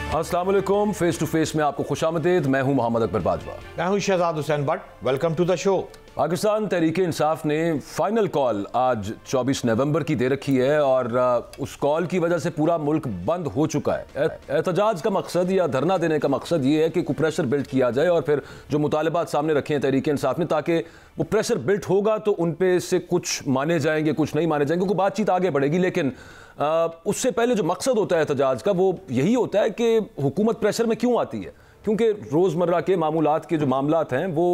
अस्सलाम वालेकुम, face to face में आपको खुशामदीद। मैं हूं मोहम्मद अकबर बाजवा। मैं हूं Shahzad Hussain Butt. Welcome to the show. Pakistan Tehreek Insaf ने फाइनल कॉल आज 24 नवंबर की दे रखी है और उस कॉल की वजह से पूरा मुल्क बंद हो चुका है। एहतजाज का मकसद या धरना देने का मकसद ये है कि कुछ प्रेशर बिल्ड किया जाए और फिर जो मुतालबात सामने रखे हैं तहरीक इंसाफ ने, ताकि वो प्रेशर बिल्ड होगा तो उन पे से कुछ माने जाएंगे, कुछ नहीं माने जाएंगे, क्योंकि बातचीत आगे बढ़ेगी। लेकिन उससे पहले जो मकसद होता है एहतजाज का वो यही होता है कि हुकूमत प्रेशर में क्यों आती है, क्योंकि रोज़मर्रा के मामूलात के जो मामलात हैं वो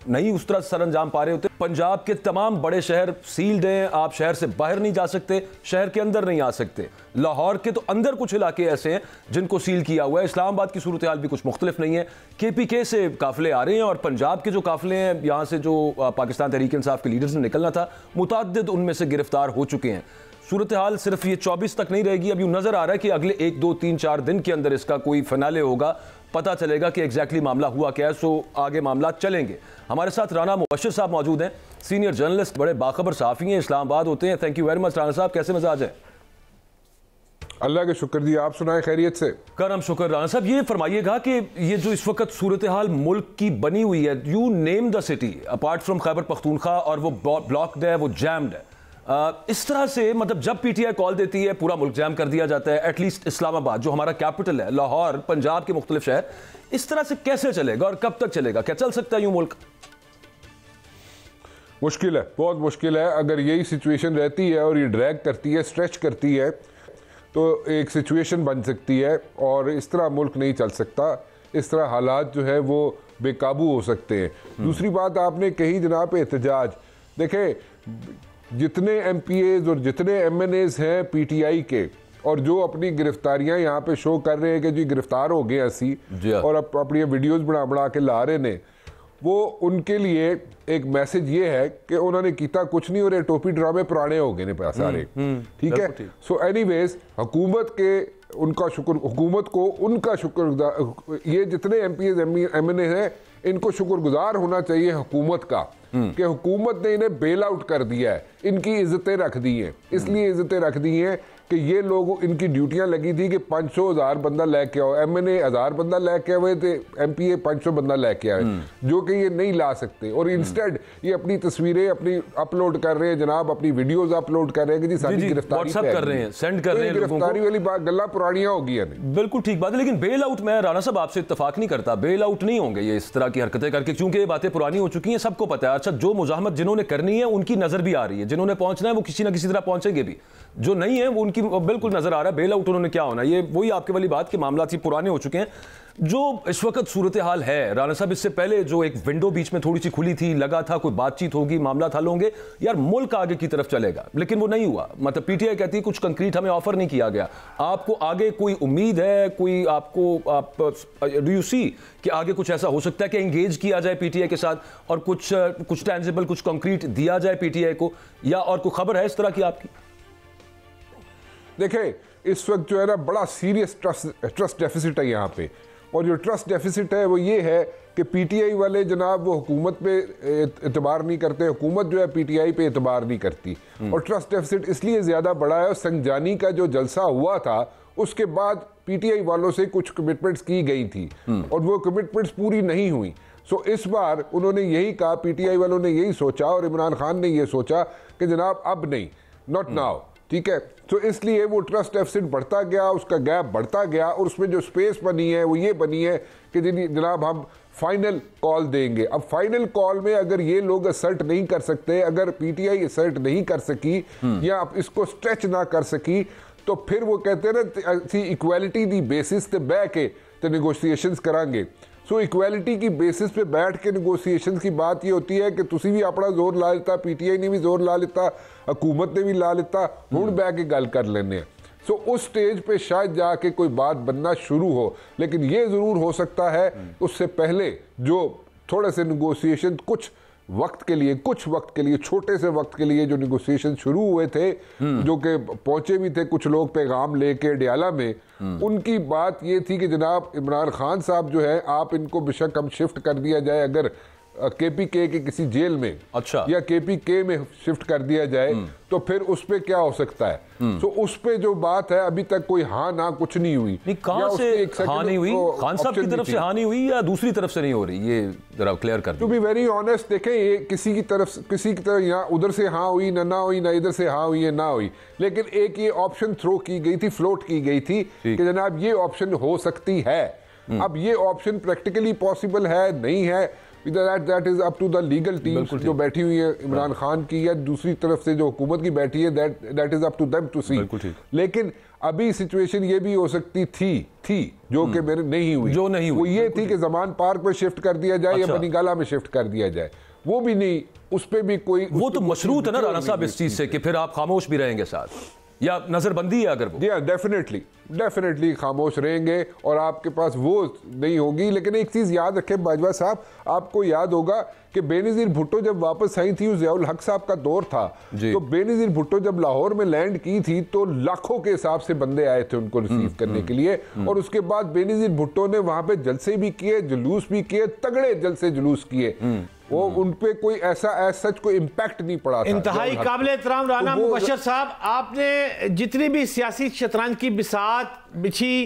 नहीं उस तरह सर अंजाम पा रहे होते। पंजाब के तमाम बड़े शहर सील्ड हैं, आप शहर से बाहर नहीं जा सकते, शहर के अंदर नहीं आ सकते। लाहौर के तो अंदर कुछ इलाके ऐसे हैं जिनको सील किया हुआ है। इस्लामाबाद की सूरत हाल भी कुछ मुख्तलिफ नहीं है। KPK से काफिले आ रहे हैं और पंजाब के जो काफिले हैं यहाँ से जो पाकिस्तान तहरीक इंसाफ के लीडर्स ने निकलना था, मुतअद्दिद उनमें से गिरफ्तार हो चुके हैं। सूरत हाल सिर्फ ये 24 तक नहीं रहेगी। अब यूँ नजर आ रहा है कि अगले 1, 2, 3, 4 दिन के अंदर इसका कोई फिनाले होगा, पता चलेगा कि एग्जैक्टली मामला हुआ क्या है। सो आगे मामला चलेंगे। हमारे साथ राना मुबश्शिर साहब मौजूद हैं, सीनियर जर्नलिस्ट, बड़े बाखबर सहाफ़ी हैं, इस्लामाबाद होते हैं। Thank you very much Rana साहब, कैसे मजाज है? अल्लाह के शुक्र जी, आप सुनाए खैरियत से? करम शुक्र। राना साहब ये फरमाइएगा कि ये जो इस वक्त सूरत हाल मुल्क की बनी हुई है, you name the city apart from Khyber Pakhtunkhwa, और वो ब्लॉक्ड है, वो जैम्ड है। इस तरह से मतलब जब PTI कॉल देती है पूरा मुल्क जैम कर दिया जाता है। एटलीस्ट इस्लामाबाद जो हमारा कैपिटल है, लाहौर, पंजाब के मुख्तलिफ शहर, इस तरह से कैसे चलेगा और कब तक चलेगा? क्या चल सकता है यूं मुल्क? मुश्किल है, बहुत मुश्किल है। अगर यही सिचुएशन रहती है और ये ड्रैग करती है, स्ट्रेच करती है, तो एक सिचुएशन बन सकती है और इस तरह मुल्क नहीं चल सकता। इस तरह हालात जो है वो बेकाबू हो सकते हैं। दूसरी बात आपने कही जनाब एहतजाज, देखें जितने MPAs और जितने MNAs हैं PTI के और जो अपनी गिरफ्तारियां यहाँ पे शो कर रहे हैं कि जी गिरफ्तार हो गए असी और अपनी वीडियोस बना के ला रहे ने, वो उनके लिए एक मैसेज ये है कि उन्होंने किया कुछ नहीं और ये टोपी ड्रामे पुराने हो गए ने सारे। ठीक है। सो एनीवेज हुकूमत के उनका शुक्र, हुकूमत को उनका शुक्र, ये जितने MPAs MNA हैं इनको शुक्रगुजार होना चाहिए हुकूमत का कि हुकूमत ने इन्हें बेल आउट कर दिया है, इनकी इज्जतें रख दी हैं। इसलिए इज्जतें रख दी हैं कि ये लोग, इनकी ड्यूटियां लगी थी कि 500,000 बंदा लेके आओ, MNA 1000 बंदा लेके आए थे, MPA 500 बंदा लेके आए, जो कि ये नहीं ला सकते। और इंस्टेड ये अपनी तस्वीरें अपनी अपलोड कर रहे हैं जनाब, अपनी वीडियोस अपलोड कर रहे हैं कि जी सारी गिरफ्तारी कर रहे हैं, सेंड कर रहे हैं। गिरफ्तारी वाली बात गल्ला पुरानियां हो गई है। बिल्कुल ठीक बात है, लेकिन बेल आउट, मैं राना साहब आपसे इत्तेफाक नहीं करता, बेल आउट नहीं होंगे ये इस तरह की हरकतें करके, क्योंकि ये बातें पुरानी हो चुकी हैं, सबको पता है। अच्छा, जो मुजाहमत जिन्होंने करनी है उनकी नजर भी आ रही है, जिन्होंने पहुंचना है वो किसी ना किसी तरह पहुंचेंगे भी, जो नहीं है वो उनकी बिल्कुल नजर आ रहा है। बेल आउट उन्होंने क्या होना, ये वही आपके वाली बात के मामला थी, पुराने हो चुके हैं। जो इस वक्त सूरत हाल है राना साहब, इससे पहले जो एक विंडो बीच में थोड़ी सी खुली थी, लगा था कोई बातचीत होगी, मामला हल होंगे, यार मुल्क आगे की तरफ चलेगा, लेकिन वो नहीं हुआ। मतलब PTI कहती है कुछ कंक्रीट हमें ऑफर नहीं किया गया। आपको आगे कोई उम्मीद है, कोई आपको डू यू सी कि आगे कुछ ऐसा हो सकता है कि एंगेज किया जाए PTI के साथ और कुछ टेंजिबल, कुछ कंक्रीट दिया जाए PTI को, या और कोई खबर है इस तरह की आपकी? देखें इस वक्त जो है ना बड़ा सीरियस ट्रस्ट डेफिसिट है यहाँ पे, और जो ट्रस्ट डेफिसिट है वो ये है कि PTI वाले जनाब वो हुकूमत पे एतबार नहीं करते, हुकूमत जो है PTI पे एतबार नहीं करती। और ट्रस्ट डेफिसिट इसलिए ज़्यादा बड़ा है, संजानी का जो जलसा हुआ था उसके बाद PTI वालों से कुछ कमिटमेंट्स की गई थी और वो कमिटमेंट्स पूरी नहीं हुई। सो इस बार उन्होंने यही कहा, PTI वालों ने यही सोचा और इमरान खान ने ये सोचा कि जनाब अब नहीं, नॉट नाउ। ठीक है। तो इसलिए वो ट्रस्ट डेफिसिट बढ़ता गया, उसका गैप बढ़ता गया, और उसमें जो स्पेस बनी है वो ये बनी है कि जनाब हम फाइनल कॉल देंगे। अब फाइनल कॉल में अगर ये लोग असर्ट नहीं कर सकते, अगर PTI असर्ट नहीं कर सकी या इसको स्ट्रेच ना कर सकी, तो फिर वो कहते हैं ना इक्वालिटी दी बेसिस ते बह के तो नेगोशिएशंस करांगे। सो इक्वालिटी की बेसिस पे बैठ के नेगोशिएशंस की बात ये होती है कि तुसी भी अपना जोर ला लेता, PTI ने भी जोर ला लेता, हुकूमत ने भी ला लेता, हुण बह के गल कर लेने। सो उस स्टेज पे शायद जाके कोई बात बनना शुरू हो, लेकिन ये ज़रूर हो सकता है उससे पहले जो थोड़े से नेगोशिएशन कुछ वक्त के लिए छोटे से वक्त के लिए जो नेगोशिएशन शुरू हुए थे, जो कि पहुंचे भी थे कुछ लोग पैगाम लेके डियाला में, उनकी बात ये थी कि जनाब इमरान खान साहब जो है, आप इनको बेशक हम शिफ्ट कर दिया जाए, अगर केपीके के किसी जेल में अच्छा या केपीके में शिफ्ट कर दिया जाए तो फिर उस पे क्या हो सकता है? तो उस पे जो बात है अभी तक कोई हाँ ना कुछ नहीं हुई। नहीं, कहां से हाँ नहीं हुई? खान साहब की तरफ से हाँ नहीं हुई या दूसरी तरफ से नहीं हो रही? ये जरा क्लियर कर दो। टू बी वेरी ऑनेस्ट, देखें ये किसी की तरफ यहाँ उधर से हाँ हुई ना हुई, ना इधर से हाँ हुई है ना हुई, लेकिन एक ये ऑप्शन थ्रो की गई थी, फ्लोट की गई थी कि जनाब ये ऑप्शन हो सकती है। अब ये ऑप्शन प्रैक्टिकली पॉसिबल है नहीं है, that is up to the legal team जो बैठी हुई है इमरान खान की या दूसरी तरफ से जो हुकूमत की बैठी है, that is up to them to see. लेकिन अभी सिचुएशन ये भी हो सकती थी जो कि मेरे नहीं हुई, जो नहीं हुई वो ये थी कि जमान पार्क में शिफ्ट कर दिया जाए या बनीगाला में शिफ्ट कर दिया जाए, वो भी नहीं, उस पे भी कोई, वो तो मशरूत है ना राना साहब इस चीज से कि फिर आप खामोश भी रहेंगे साथ, या नजरबंदी है अगर वो? डेफिनेटली खामोश रहेंगे और आपके पास वो नहीं होगी। लेकिन एक चीज याद रखें बाजवा साहब, आपको याद होगा कि बेनजीर भुट्टो जब वापस आई थी, ज़ियाउल हक साहब का दौर था, तो बेनजीर भुट्टो जब लाहौर में लैंड की थी तो लाखों के हिसाब से बंदे आए थे उनको रिसीव करने के लिए, और उसके बाद बेनजीर भुट्टो ने वहां पे जलसे भी किए, जुलूस भी किए, तगड़े जलसे जुलूस किए, वो उन पे कोई ऐसा सच कोई इम्पैक्ट नहीं पड़ा था। इंतहाई काबिल एहतराम राना मुबश्शिर साहब, आपने जितनी भी सियासी शतरंज की बिसात बिछी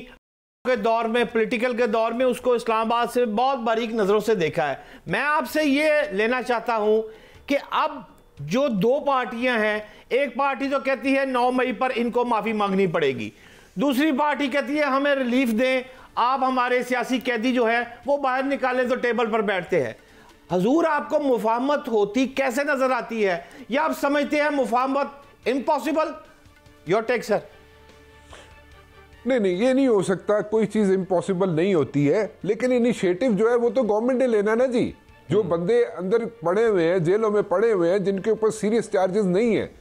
के दौर में, पॉलिटिकल के दौर में, उसको इस्लामाबाद से बहुत बारीक नजरों से देखा है। मैं आपसे ये लेना चाहता हूं कि अब जो दो पार्टियां हैं, एक पार्टी तो कहती है 9 मई पर इनको माफी मांगनी पड़ेगी, दूसरी पार्टी कहती है हमें रिलीफ दें, आप हमारे सियासी कैदी जो है वो बाहर निकालें तो टेबल पर बैठते हैं। हजूर, आपको मुफाहमत होती कैसे नजर आती है, या आप समझते हैं मुफाहमत इम्पॉसिबल? Your take sir. नहीं, ये नहीं हो सकता, कोई चीज इम्पॉसिबल नहीं होती है, लेकिन इनिशिएटिव जो है वो तो गवर्नमेंट ने लेना ना जी। जो बंदे अंदर पड़े हुए हैं, जेलों में पड़े हुए हैं, जिनके ऊपर सीरियस चार्जेस नहीं है,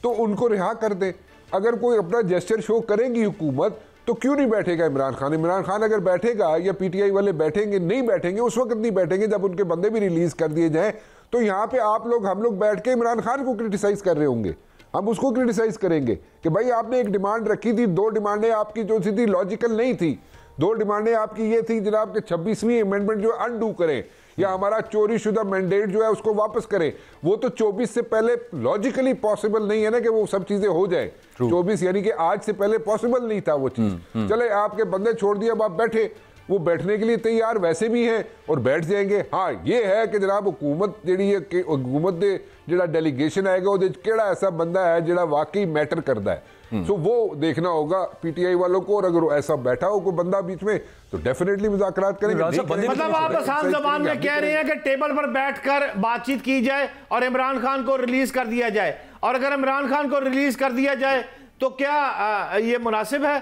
तो उनको रिहा कर दें। अगर कोई अपना जेस्चर शो करेगी हुकूमत, तो क्यों नहीं बैठेगा इमरान खान? इमरान खान अगर बैठेगा या पीटीआई वाले बैठेंगे, नहीं बैठेंगे, उस वक्त नहीं बैठेंगे जब उनके बंदे भी रिलीज कर दिए जाएं। तो यहाँ पे आप लोग, हम लोग बैठ के इमरान खान को क्रिटिसाइज कर रहे होंगे, हम उसको क्रिटिसाइज करेंगे कि भाई आपने एक डिमांड रखी थी, 2 डिमांडें आपकी जो थी लॉजिकल नहीं थी। 2 डिमांडें आपकी ये थी जनाब के 26वीं अमेंडमेंट जो अनडू करें, या हमारा चोरी शुदा मैंडेट जो है उसको वापस करें। वो तो 24 से पहले लॉजिकली पॉसिबल नहीं है ना कि वो सब चीजें हो जाए। 24 यानी कि आज से पहले पॉसिबल नहीं था वो चीज। चले आपके बंदे छोड़ दिए, अब आप बैठे, वो बैठने के लिए तैयार वैसे भी हैं और बैठ जाएंगे। हाँ, ये है कि जनाब हुकूमत जी है, हुकूमत दे जो डेलीगेशन आएगा वो केड़ा ऐसा बंदा है जो वाकई मैटर करता है। सो वो देखना होगा पीटीआई वालों को, और अगर ऐसा बैठा हो कोई बंदा बीच में तो डेफिनेटली मुज़ाकरात करेंगे। मतलब आप आसान ज़बान में कह रहे हैं कि टेबल पर बैठकर बातचीत की जाए और इमरान खान को रिलीज कर दिया जाए, और अगर इमरान खान को रिलीज कर दिया जाए तो क्या ये मुनासिब है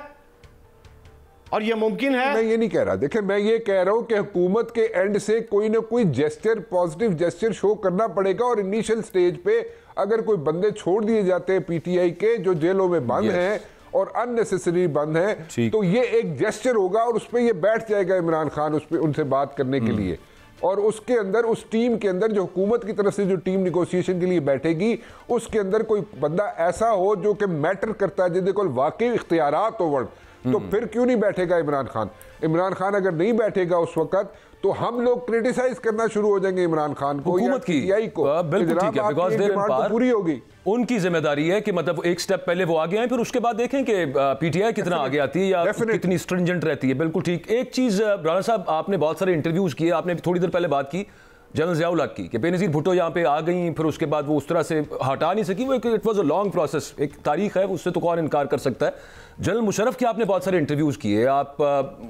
और ये मुमकिन है? मैं ये नहीं कह रहा, देखिए मैं ये कह रहा हूं कि हुकूमत के एंड से कोई ना कोई जेस्चर, पॉजिटिव जेस्चर शो करना पड़ेगा, और इनिशियल स्टेज पे अगर कोई बंदे छोड़ दिए जाते हैं पीटीआई के जो जेलों में बंद हैं और अननेसेसरी बंद हैं, तो ये एक जेस्चर होगा और उस पर ये बैठ जाएगा इमरान खान उस पर उनसे बात करने के लिए। और उसके अंदर, उस टीम के अंदर जो हुकूमत की तरफ से जो टीम निगोशिएशन के लिए बैठेगी, उसके अंदर कोई बंदा ऐसा हो जो कि मैटर करता है, जिसके वाकई इख्तियारात हो, तो फिर क्यों नहीं बैठेगा इमरान खान? इमरान खान अगर नहीं बैठेगा उस वक्त, तो हम लोग क्रिटिसाइज करना शुरू हो जाएंगे इमरान खान को, हुकूमत की। बिल्कुल ठीक है, बिकॉज़ देयर पार पूरी होगी। उनकी जिम्मेदारी है कि मतलब एक स्टेप पहले वो आगे आए, फिर उसके बाद देखें कि पीटीआई कितना आगे आती है या कितनी स्ट्रिंजेंट रहती है। बिल्कुल ठीक। एक चीज राणा साहब, आपने बहुत सारे इंटरव्यूज किए, आपने थोड़ी देर पहले बात की जनरल ज़ियाउल हक की कि बेनज़ीर भुट्टो यहाँ पे आ गई, फिर उसके बाद वो उस तरह से हटा नहीं सकी। वो it was a long process, एक तारीख है, उससे तो कौन इनकार कर सकता है। जनरल मुशर्रफ के आपने बहुत सारे इंटरव्यूज़ किए, आप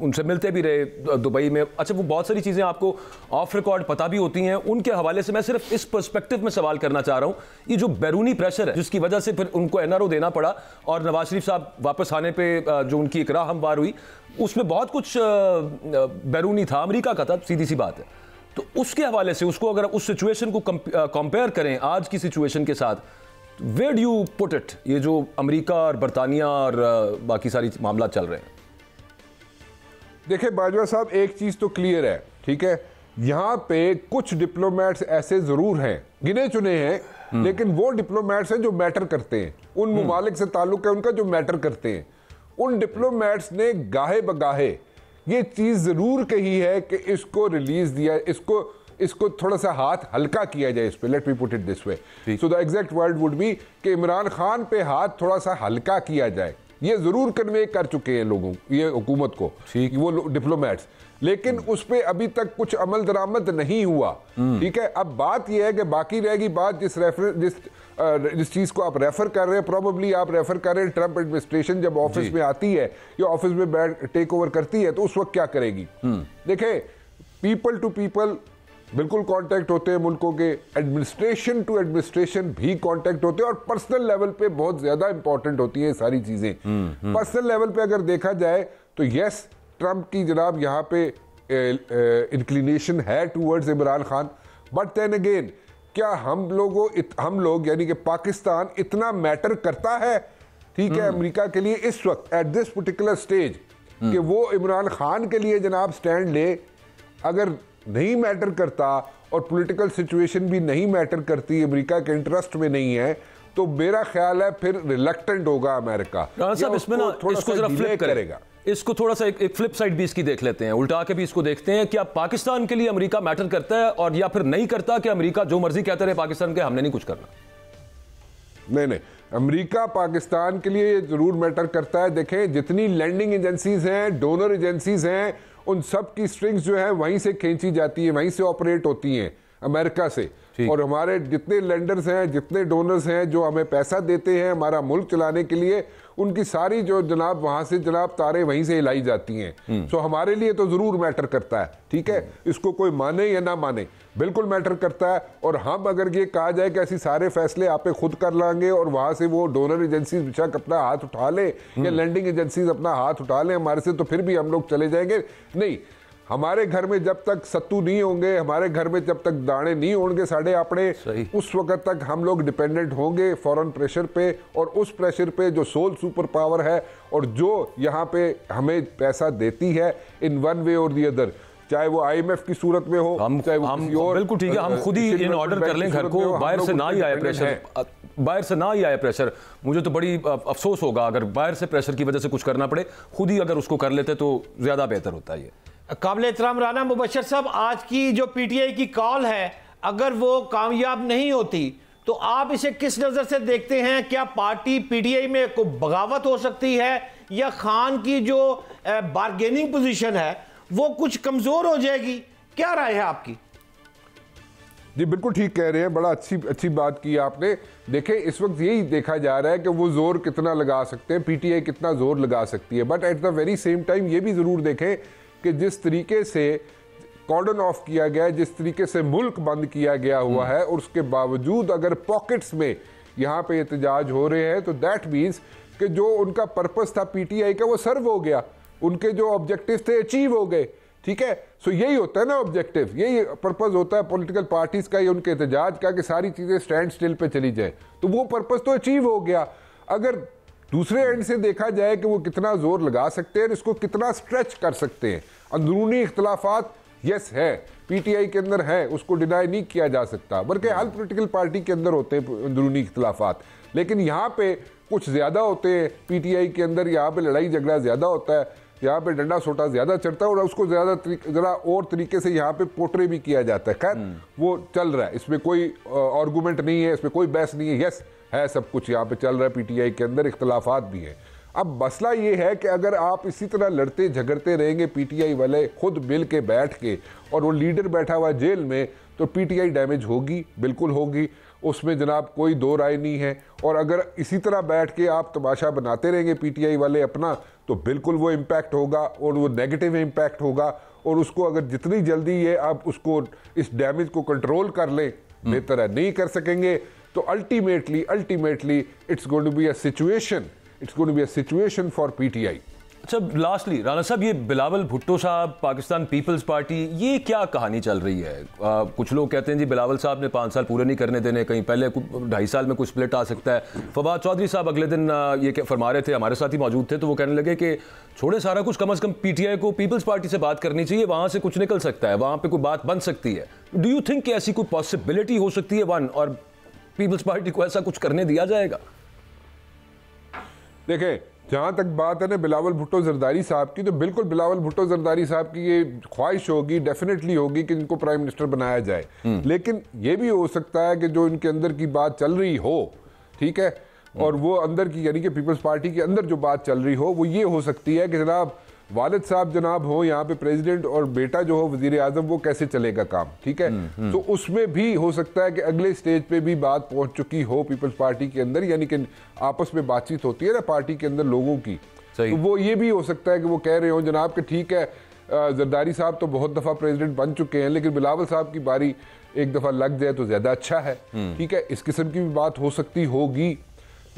उनसे मिलते भी रहे दुबई में। अच्छा, वो बहुत सारी चीज़ें आपको ऑफ रिकॉर्ड पता भी होती हैं। उनके हवाले से मैं सिर्फ इस पर्सपेक्टिव में सवाल करना चाह रहा हूँ, ये जो बैरूनी प्रेशर है जिसकी वजह से फिर उनको एनआरओ देना पड़ा, और नवाज शरीफ साहब वापस आने पर जो उनकी एक राह हमवार हुई, उसमें बहुत कुछ बैरूनी था, अमेरिका का था, सीधी सी बात है। तो उसके हवाले से, उसको अगर उस सिचुएशन को कंपेयर करें आज की सिचुएशन के साथ, where do you put it, ये जो अमेरिका और बरतानिया और बाकी सारी मामला चल रहे हैं? देखिए बाजवा साहब, एक चीज तो क्लियर है, ठीक है, यहाँ पे कुछ डिप्लोमेट्स ऐसे जरूर हैं, गिने चुने हैं, लेकिन वो डिप्लोमेट्स हैं जो मैटर करते हैं, उन मुमालिक से ताल्लुक है उनका जो मैटर करते हैं। उन डिप्लोमेट्स ने गाहे बगाहे ये चीज जरूर कही है कि इसको रिलीज दिया, इसको इसको थोड़ा सा हाथ हल्का किया जाए इस पे, let me put it this way. So the exact word would be कि इमरान खान पे हाथ थोड़ा सा हल्का किया जाए। ये जरूर कन्वे कर चुके हैं लोगों, ये हुकूमत को, वो डिप्लोमेट्स, लेकिन उस पर अभी तक कुछ अमल दरामद नहीं हुआ। ठीक है, अब बात यह है कि बाकी रहेगी बात जिस चीज को आप रेफर कर रहे हैं, प्रोबेबली आप रेफर कर रहे हैं ट्रंप एडमिनिस्ट्रेशन जब ऑफिस में आती है या ऑफिस में टेक ओवर करती है तो उस वक्त क्या करेगी। देखें, पीपल टू पीपल बिल्कुल कांटेक्ट होते हैं मुल्कों के, एडमिनिस्ट्रेशन टू एडमिनिस्ट्रेशन भी कांटेक्ट होते हैं, और पर्सनल लेवल पे बहुत ज्यादा इंपॉर्टेंट होती है सारी चीजें। पर्सनल लेवल पे अगर देखा जाए तो यस, ट्रंप की जनाब यहाँ पे इंक्लिनेशन है towards Imran Khan, but then again क्या हम लोग यानी कि पाकिस्तान इतना मैटर करता है, ठीक है, अमेरिका के लिए इस वक्त एट दिस पर्टिकुलर स्टेज कि वो इमरान खान के लिए जनाब स्टैंड ले? अगर नहीं मैटर करता और पॉलिटिकल सिचुएशन भी नहीं मैटर करती, अमेरिका के इंटरेस्ट में नहीं है, तो मेरा ख्याल है फिर रिलक्टेंट होगा अमेरिका। साहब इसमें ना इसको जरा फ्लिप करेगा, इसको थोड़ा सा एक फ्लिप साइड भी इसकी देख लेते हैं, उल्टा के भी इसको देखते हैं। क्या पाकिस्तान के लिए अमेरिका मैटर करता है और या फिर नहीं करता कि अमेरिका जो मर्जी कहते रहे पाकिस्तान के, हमने नहीं कुछ करना? नहीं, अमेरिका पाकिस्तान के लिए जरूर मैटर करता है। देखें, जितनी लैंडिंग एजेंसीज हैं, डोनर एजेंसीज हैं, उन सब की स्ट्रिंग्स जो है वहीं से खींची जाती है, वहीं से ऑपरेट होती हैं अमेरिका से। और हमारे जितने लेंडर्स हैं, जितने डोनर्स हैं जो हमें पैसा देते हैं हमारा मुल्क चलाने के लिए, उनकी सारी जो जनाब वहां से जनाब तारे वहीं से हिलाई जाती हैं। सो हमारे लिए तो जरूर मैटर करता है, ठीक है, इसको कोई माने या ना माने, बिल्कुल मैटर करता है। और हम अगर ये कहा जाए कि ऐसे सारे फैसले आप खुद कर लेंगे और वहां से वो डोनर एजेंसीज बेशक अपना हाथ उठा ले या लैंडिंग एजेंसीज अपना हाथ उठा ले हमारे से, तो फिर भी हम लोग चले जाएंगे। नहीं, हमारे घर में जब तक सत्तू नहीं होंगे, हमारे घर में जब तक दाने नहीं होंगे साढ़े अपने, उस वक्त तक हम लोग डिपेंडेंट होंगे फॉरेन प्रेशर पे, और उस प्रेशर पे जो सोल सुपर पावर है और जो यहाँ पे हमें पैसा देती है इन वन वे और दी अदर, चाहे वो IMF की सूरत में हो, चाहे वो किसी और, बिल्कुल ठीक है, हम खुद ही इन ऑर्डर कर लें घर को, बाहर से ना ही आए प्रेशर, बाहर से ना ही आए प्रेशर। मुझे तो बड़ी अफसोस होगा अगर बाहर से प्रेशर की वजह से कुछ करना पड़े, खुद ही अगर उसको कर लेते तो ज्यादा बेहतर होता है। ये काबिल एहतराम राना मुबशर साहब, आज की जो PTI की कॉल है, अगर वो कामयाब नहीं होती तो आप इसे किस नजर से देखते हैं? क्या पार्टी PTI में कोई बगावत हो सकती है या खान की जो बार्गेनिंग पोजीशन है वो कुछ कमजोर हो जाएगी? क्या राय है आपकी? जी बिल्कुल ठीक कह रहे हैं, बड़ा अच्छी बात की आपने। देखें, इस वक्त यही देखा जा रहा है कि वो जोर कितना लगा सकते हैं, PTI कितना जोर लगा सकती है, but at the very same time ये भी जरूर देखें कि जिस तरीके से कॉर्डन ऑफ किया गया है, जिस तरीके से मुल्क बंद किया गया हुआ है, और उसके बावजूद अगर पॉकेट्स में यहाँ पे एहतजाज हो रहे हैं, तो दैट मीन्स कि जो उनका पर्पस था PTI का वो सर्व हो गया, उनके जो ऑब्जेक्टिव थे अचीव हो गए। ठीक है, सो यही होता है ना ऑब्जेक्टिव, यही पर्पस होता है पॉलिटिकल पार्टीज का या उनके एहतजाज का कि सारी चीजें स्टैंड स्टिल पे चली जाए, तो वो पर्पस तो अचीव हो गया। अगर दूसरे एंड से देखा जाए कि वो कितना जोर लगा सकते हैं, इसको कितना स्ट्रेच कर सकते हैं, अंदरूनी इख्तलाफात यस है, PTI के अंदर है, उसको डिनाई नहीं किया जा सकता, बल्कि हर पॉलिटिकल पार्टी के अंदर होते हैं अंदरूनी इख्तलाफात, लेकिन यहाँ पे कुछ ज्यादा होते हैं PTI के अंदर, यहाँ पे लड़ाई झगड़ा ज्यादा होता है, यहाँ पे डंडा सोटा ज्यादा चढ़ता है और उसको जरा और तरीके से यहाँ पे पोर्ट्रे भी किया जाता है। खैर वो चल रहा है, इसमें कोई आर्गूमेंट नहीं है, इसमें कोई बहस नहीं है, यस है, सब कुछ यहाँ पे चल रहा है PTI के अंदर, इख्तलाफात भी है। अब मसला ये है कि अगर आप इसी तरह लड़ते झगड़ते रहेंगे PTI वाले खुद मिल के बैठ के, और वो लीडर बैठा हुआ जेल में, तो PTI डैमेज होगी, बिल्कुल होगी, उसमें जनाब कोई दो राय नहीं है। और अगर इसी तरह बैठ के आप तमाशा बनाते रहेंगे PTI वाले अपना, तो बिल्कुल वो इम्पैक्ट होगा और वो नेगेटिव इम्पैक्ट होगा, और उसको अगर जितनी जल्दी ये आप उसको इस डैमेज को कंट्रोल कर लें बेहतर है। नहीं कर सकेंगे तो ultimately it's going to be a situation for PTI। अच्छा, लास्टली राणा साहब, ये बिलावल भुट्टो साहब, पाकिस्तान पीपल्स पार्टी, ये क्या कहानी चल रही है? कुछ लोग कहते हैं जी बिलावल साहब ने 5 साल पूरे नहीं करने देने, कहीं पहले 2.5 साल में कुछ स्प्लिट आ सकता है। फवाद चौधरी साहब अगले दिन ये फरमा रहे थे, हमारे साथ ही मौजूद थे, तो वो कहने लगे कि छोड़े सारा कुछ, कम से कम PTI को पीपल्स पार्टी से बात करनी चाहिए, वहां से कुछ निकल सकता है, वहां पर कोई बात बन सकती है। डू यू थिंक कि ऐसी कोई पॉसिबिलिटी हो सकती है वन, और पीपल्स पार्टी को ऐसा कुछ करने दिया जाएगा? देखें, जहाँ तक बात है ना बिलावल भुट्टो जरदारी साहब की, तो बिल्कुल बिलावल भुट्टो जरदारी साहब की ये ख्वाहिश होगी, डेफिनेटली होगी कि इनको प्राइम मिनिस्टर बनाया जाए। लेकिन ये भी हो सकता है कि जो इनके अंदर की बात चल रही हो, ठीक है, और वो अंदर की यानी कि पीपल्स पार्टी के अंदर जो बात चल रही हो वो ये हो सकती है कि जनाब वालिद साहब जनाब हो यहाँ पे प्रेसिडेंट और बेटा जो हो वजीर आजम, वो कैसे चलेगा काम, ठीक है। तो उसमें भी हो सकता है कि अगले स्टेज पे भी बात पहुंच चुकी हो पीपल्स पार्टी के अंदर, यानी कि आपस में बातचीत होती है ना पार्टी के अंदर लोगों की, तो वो ये भी हो सकता है कि वो कह रहे हो जनाब कि ठीक है जरदारी साहब तो बहुत दफ़ा प्रेसिडेंट बन चुके हैं, लेकिन बिलावल साहब की बारी एक दफ़ा लग जाए तो ज़्यादा अच्छा है, ठीक है। इस किस्म की भी बात हो सकती होगी,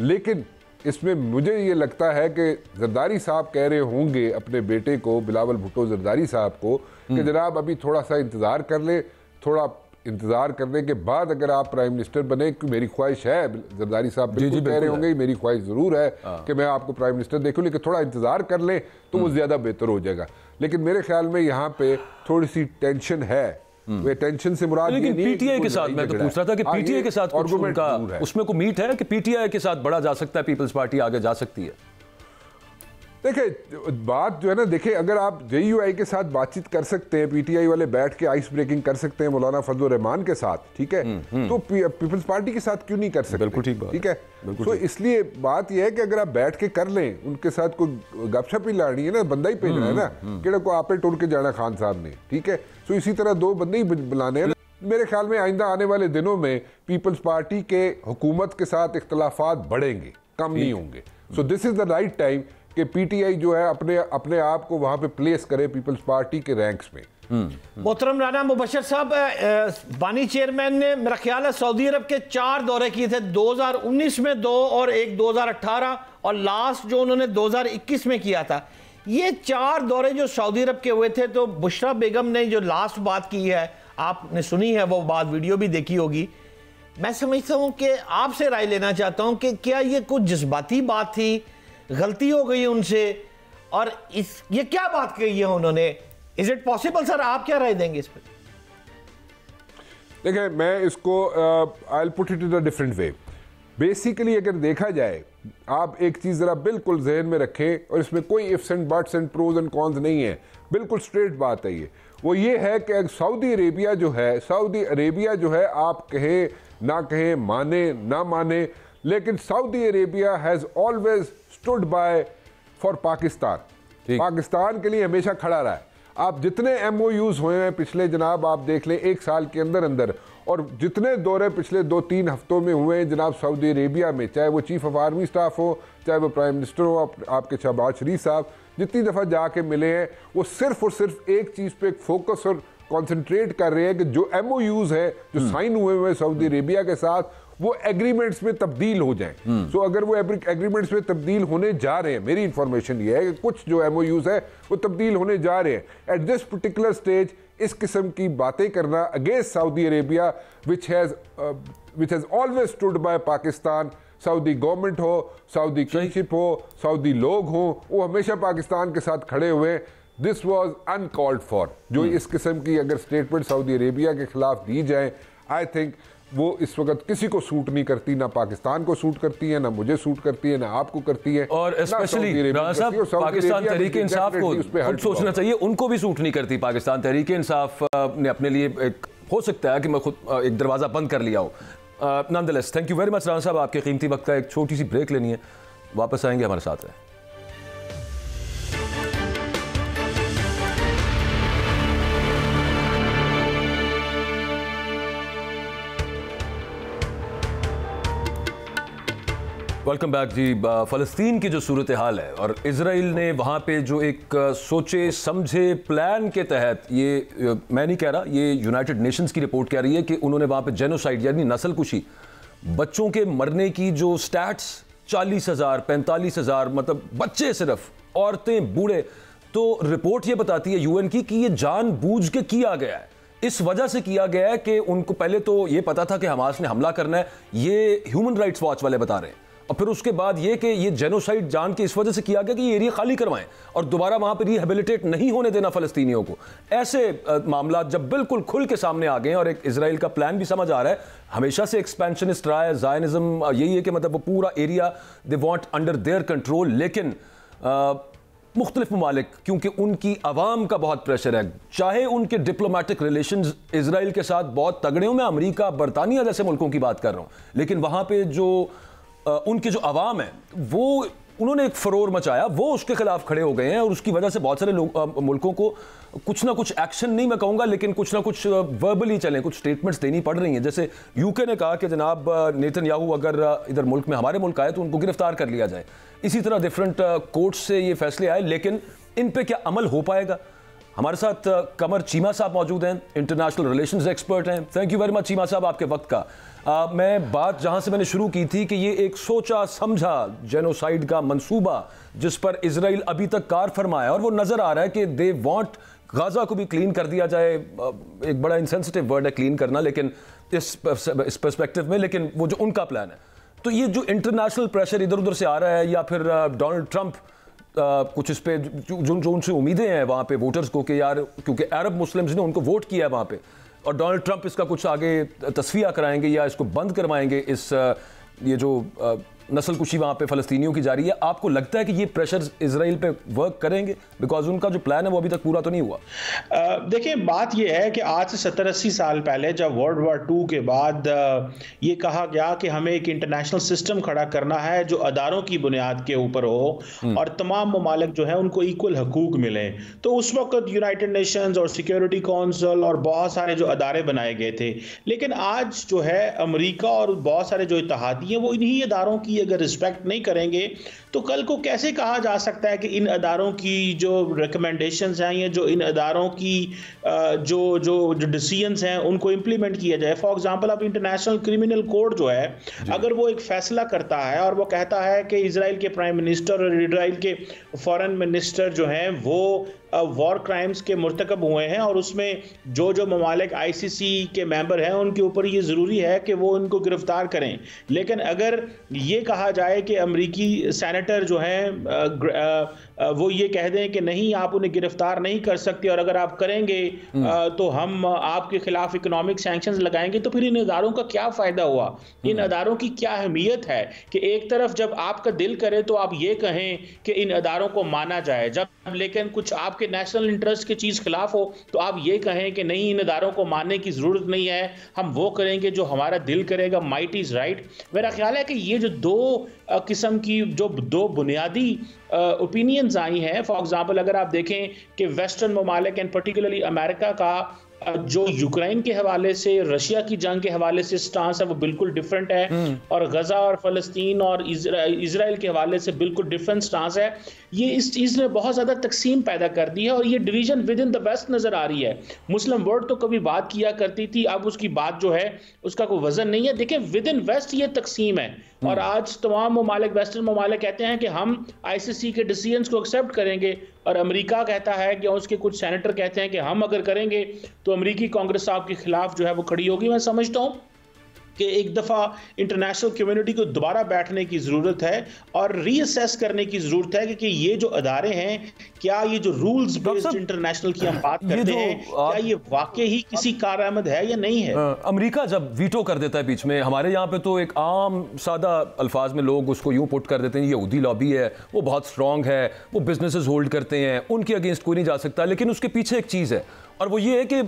लेकिन इसमें मुझे ये लगता है कि जरदारी साहब कह रहे होंगे अपने बेटे को बिलावल भुट्टो जरदारी साहब को कि जनाब अभी थोड़ा सा इंतज़ार कर ले, थोड़ा इंतज़ार करने के बाद अगर आप प्राइम मिनिस्टर बने, कि मेरी ख्वाहिश है, जरदारी साहब बिल्कुल कह रहे होंगे मेरी ख्वाहिश ज़रूर है कि मैं आपको प्राइम मिनिस्टर देखूं, लेकिन थोड़ा इंतज़ार कर ले तो वो ज़्यादा बेहतर हो जाएगा। लेकिन मेरे ख्याल में यहाँ पे थोड़ी सी टेंशन है, वे टेंशन से मुराद लेकिन पीटीआई के साथ मैं तो पूछ रहा था कि पीटीआई के साथ कुछ उनका उसमें कोई मीट है कि पीटीआई के साथ बढ़ा जा सकता है, पीपल्स पार्टी आगे जा सकती है? देखिए बात जो है ना, देखिए अगर आप जेयूआई के साथ बातचीत कर सकते हैं, पीटीआई वाले बैठ के आइस ब्रेकिंग कर सकते हैं मौलाना फजल रहमान के साथ, ठीक है, तो पीपल्स पार्टी के साथ क्यों नहीं कर सकते? बिल्कुल ठीक बात, ठीक है। तो इसलिए बात यह है कि अगर आप बैठ के कर लें, उनके साथ कोई गपशप ही लानी है ना, बंदा ही भेजना है ना, कि को आपे टुर के जाना खान साहब ने, ठीक है। तो इसी तरह दो बंदे ही बुलाने हैं। मेरे ख्याल में आइंदा आने वाले दिनों में पीपल्स पार्टी के हुकूमत के साथ इख्तलाफात बढ़ेंगे, कम नहीं होंगे। So this is the right time कि पीटीआई जो है अपने आप को वहां पे प्लेस करे पीपल्स पार्टी के रैंक्स में। मोहतरम राना मुबशर साहब, बानी चेयरमैन ने मेरा ख्याल है सऊदी अरब के 4 दौरे किए थे, 2019 में 2 और एक 2018 और लास्ट जो उन्होंने 2021 में किया था। ये 4 दौरे जो सऊदी अरब के हुए थे, तो बुशरा बेगम ने जो लास्ट बात की है आपने सुनी है, वो बात वीडियो भी देखी होगी। मैं समझता हूं कि आपसे राय लेना चाहता हूं कि क्या ये कुछ जज्बाती बात थी, गलती हो गई उनसे, और ये क्या बात कही है उन्होंने? Is it possible sir? आप क्या राय देंगे इस पर? देखिए मैं इसको I will put it in a different way. Basically अगर देखा जाए, आप एक चीज जरा बिल्कुल जहन में रखें, और इसमें कोई ifs and buts and pros and cons नहीं है, बिल्कुल स्ट्रेट बात है। वो ये है कि सऊदी अरेबिया जो है आप कहें ना कहें, माने ना माने, लेकिन Saudi Arabia has always stood by for Pakistan. Pakistan के लिए हमेशा खड़ा रहा है। आप जितने एमओयूज हुए हैं पिछले जनाब आप देख लें 1 साल के अंदर अंदर, और जितने दौरे पिछले 2-3 हफ्तों में हुए हैं जनाब सऊदी अरेबिया में, चाहे वो चीफ ऑफ आर्मी स्टाफ हो, चाहे वो प्राइम मिनिस्टर हो आपके शहबाज शरीफ साहब, जितनी दफ़ा जाके मिले हैं वो सिर्फ और सिर्फ एक चीज़ पे फोकस और कॉन्सेंट्रेट कर रहे हैं कि जो एमओयूज है जो साइन हुए हुए सऊदी अरेबिया के साथ, वो एग्रीमेंट्स में तब्दील हो जाएं। सो अगर वो एग्रीमेंट्स में तब्दील होने जा रहे हैं, मेरी इंफॉर्मेशन ये है कि कुछ जो एमओयूज है वो तब्दील होने जा रहे हैं। एट दिस पर्टिकुलर स्टेज इस किस्म की बातें करना against Saudi Arabia which has always stood by Pakistan, Saudi government हो, सऊदी किंगशिप हो, सऊदी लोग हो, वो हमेशा पाकिस्तान के साथ खड़े हुए। This was uncalled for. जो इस किस्म की अगर स्टेटमेंट सऊदी अरेबिया के खिलाफ दी जाए, आई थिंक वो इस वक्त किसी को सूट नहीं करती, ना पाकिस्तान को सूट करती है, ना मुझे सूट करती है, ना आपको करती है, और स्पेशली पाकिस्तान तहरीक इंसाफ को खुद सोचना चाहिए, उनको भी सूट नहीं करती। पाकिस्तान तहरीक इंसाफ ने अपने लिए एक, हो सकता है कि मैं खुद एक दरवाज़ा बंद कर लिया हूँ। Nonetheless thank you very much Rana साहब, आपके कीमती वक्त का एक छोटी सी ब्रेक लेनी है, वापस आएंगे, हमारे साथ रहें। वेलकम बैक जी। फ़लस्तीन की जो सूरत हाल है और इजराइल ने वहाँ पे जो एक सोचे समझे प्लान के तहत, ये मैं नहीं कह रहा, ये यूनाइटेड नेशंस की रिपोर्ट कह रही है कि उन्होंने वहाँ पे जेनोसाइड यानी नस्ल कुशी, बच्चों के मरने की जो स्टैट्स 40,000 45,000, मतलब बच्चे सिर्फ, औरतें बूढ़े, तो रिपोर्ट ये बताती है यूएन की कि ये जानबूझ के किया गया है। इस वजह से किया गया है कि उनको पहले तो ये पता था कि हमास ने हमला करना है, ये ह्यूमन राइट्स वॉच वाले बता रहे हैं, और फिर उसके बाद ये कि ये जेनोसाइड जान के इस वजह से किया गया कि ये एरिया खाली करवाएं और दोबारा वहां पर रिहेबिलिटेट नहीं होने देना फ़लस्तीनियों को। ऐसे मामला जब बिल्कुल खुल के सामने आ गए और एक इजराइल का प्लान भी समझ आ रहा है, हमेशा से एक्सपेंशनिस्ट रहा है ज़ायनिज़्म, यही है कि मतलब वो पूरा area they want under their control, लेकिन मुख्तलिफ ममालिक क्योंकि उनकी आवाम का बहुत प्रेशर है, चाहे उनके डिप्लोमेटिक रिलेशंस इजराइल के साथ बहुत तगड़े हो, मैं अमेरिका बरतानिया जैसे मुल्कों की बात कर रहा हूँ, लेकिन वहाँ पे जो उनके जो आवाम है वो उन्होंने एक फरोर मचाया, वो उसके खिलाफ खड़े हो गए हैं और उसकी वजह से बहुत सारे मुल्कों को कुछ ना कुछ एक्शन नहीं मैं कहूँगा लेकिन कुछ ना कुछ वर्बली चलें, कुछ स्टेटमेंट्स देनी पड़ रही हैं। जैसे यूके ने कहा कि जनाब नेतन्याहू अगर इधर मुल्क में हमारे मुल्क आए तो उनको गिरफ्तार कर लिया जाए। इसी तरह डिफरेंट कोर्ट्स से ये फैसले आए, लेकिन इन पे क्या अमल हो पाएगा? हमारे साथ कमर चीमा साहब मौजूद हैं, इंटरनेशनल रिलेशंस एक्सपर्ट हैं। Thank you very much Cheema साहब आपके वक्त का। मैं बात जहां से मैंने शुरू की थी कि ये एक सोचा समझा जेनोसाइड का मंसूबा जिस पर इजराइल अभी तक कार फरमाया और वो नजर आ रहा है कि दे वांट गाजा को भी क्लीन कर दिया जाए। एक बड़ा इंसेंसिटिव वर्ड है क्लीन करना, लेकिन इस पर्सपेक्टिव में, लेकिन वो जो उनका प्लान है, तो ये जो इंटरनेशनल प्रेशर इधर उधर से आ रहा है या फिर डोनाल्ड ट्रंप कुछ इस पे जो उनसे उम्मीदें हैं वहाँ पे वोटर्स को कि यार क्योंकि अरब मुस्लिम्स ने उनको वोट किया है वहाँ पे और डोनाल्ड ट्रंप इसका कुछ आगे तस्फिया कराएंगे या इसको बंद करवाएंगे, इस ये जो नस्ल कुशी वहाँ पे फ़लस्तीनियों की जारी है, आपको लगता है कि ये प्रेशर इजराइल पे वर्क करेंगे? बिकॉज उनका जो प्लान है वो अभी तक पूरा तो नहीं हुआ। देखिए बात ये है कि आज से 70-80 साल पहले जब वर्ल्ड वार 2 के बाद ये कहा गया कि हमें एक इंटरनेशनल सिस्टम खड़ा करना है जो अदारों की बुनियाद के ऊपर हो और तमाम ममालिक जो है उनको इक्वल हकूक मिले, तो उस वक्त यूनाइटेड नेशंस और सिक्योरिटी काउंसिल और बहुत सारे जो अदारे बनाए गए थे। लेकिन आज जो है अमेरिका और बहुत सारे जो इत्तेहादी हैं वो इन्हीं अदारों की अगर रिस्पेक्ट नहीं करेंगे तो कल को कैसे कहा जा सकता है कि इन अदारों की जो रिकमेंडेशंस हैं या जो इन अदारों की जो डिसीजंस हैं उनको इंप्लीमेंट किया जाए। फॉर एग्जांपल अब इंटरनेशनल क्रिमिनल कोड जो है अगर वो एक फैसला करता है और वो कहता है कि इजराइल के प्राइम मिनिस्टर और इजराइल के फॉरेन मिनिस्टर जो हैं वो वॉर क्राइम्स के मुर्तकब हुए हैं और उसमें जो ममालिक आईसीसी के मेंबर हैं उनके ऊपर ये ज़रूरी है कि वो उनको गिरफ्तार करें। लेकिन अगर ये कहा जाए कि अमेरिकी सेनेटर जो हैं वो ये कह दें कि नहीं आप उन्हें गिरफ्तार नहीं कर सकते और अगर आप करेंगे तो हम आपके खिलाफ इकोनॉमिक सैंक्शंस लगाएंगे, तो फिर इन अदारों का क्या फ़ायदा हुआ? इन अदारों की क्या अहमियत है कि एक तरफ जब आपका दिल करे तो आप ये कहें कि इन अदारों को माना जाए, जब लेकिन कुछ आपके नेशनल इंटरेस्ट की चीज़ खिलाफ हो तो आप ये कहें कि नहीं इन अदारों को मानने की ज़रूरत नहीं है, हम वो करेंगे जो हमारा दिल करेगा। Might is right. मेरा ख्याल है कि ये जो दो किस्म की जो दो बुनियादी ओपिनियंस आई हैं, फॉर एग्जांपल अगर आप देखें कि वेस्टर्न ममालिक एंड पर्टिकुलरली अमेरिका का जो यूक्रेन के हवाले से रशिया की जंग के हवाले से स्टांस है वो बिल्कुल डिफरेंट है और गजा और फलस्तीन और इजराइल के हवाले से बिल्कुल डिफरेंट स्टांस है। ये इस चीज़ ने बहुत ज़्यादा तकसीम पैदा कर दी है और ये division within the west नज़र आ रही है। मुस्लिम वर्ल्ड तो कभी बात किया करती थी, अब उसकी बात जो है उसका कोई वजन नहीं है। देखिए विद इन वेस्ट ये तकसीम है और आज तमाम ममालिक वेस्टर्न ममालिक कहते हैं कि हम आईसीसी के डिसीजंस को एक्सेप्ट करेंगे और अमेरिका कहता है कि उसके कुछ सेनेटर कहते हैं कि हम अगर करेंगे तो अमेरिकी कांग्रेस साहब के खिलाफ जो है वो खड़ी होगी। मैं समझता हूँ कि एक दफ़ा इंटरनेशनल कम्युनिटी को दोबारा बैठने की ज़रूरत है और रीअसेस करने की ज़रूरत है कि ये जो अदारे हैं क्या ये जो रूल्स बेस्ड इंटरनेशनल की हम बात करते हैं क्या ये वाकई ही किसी कारआमद है या नहीं है। अमेरिका जब वीटो कर देता है बीच में, हमारे यहाँ पे तो एक आम सादा अल्फाज में लोग उसको यूं पुट कर देते हैं, ये यहूदी लॉबी है, वो बहुत स्ट्रांग है, वो बिजनेसेस होल्ड करते हैं, उनके अगेंस्ट कोई नहीं जा सकता। लेकिन उसके पीछे एक चीज़ है और वो ये है कि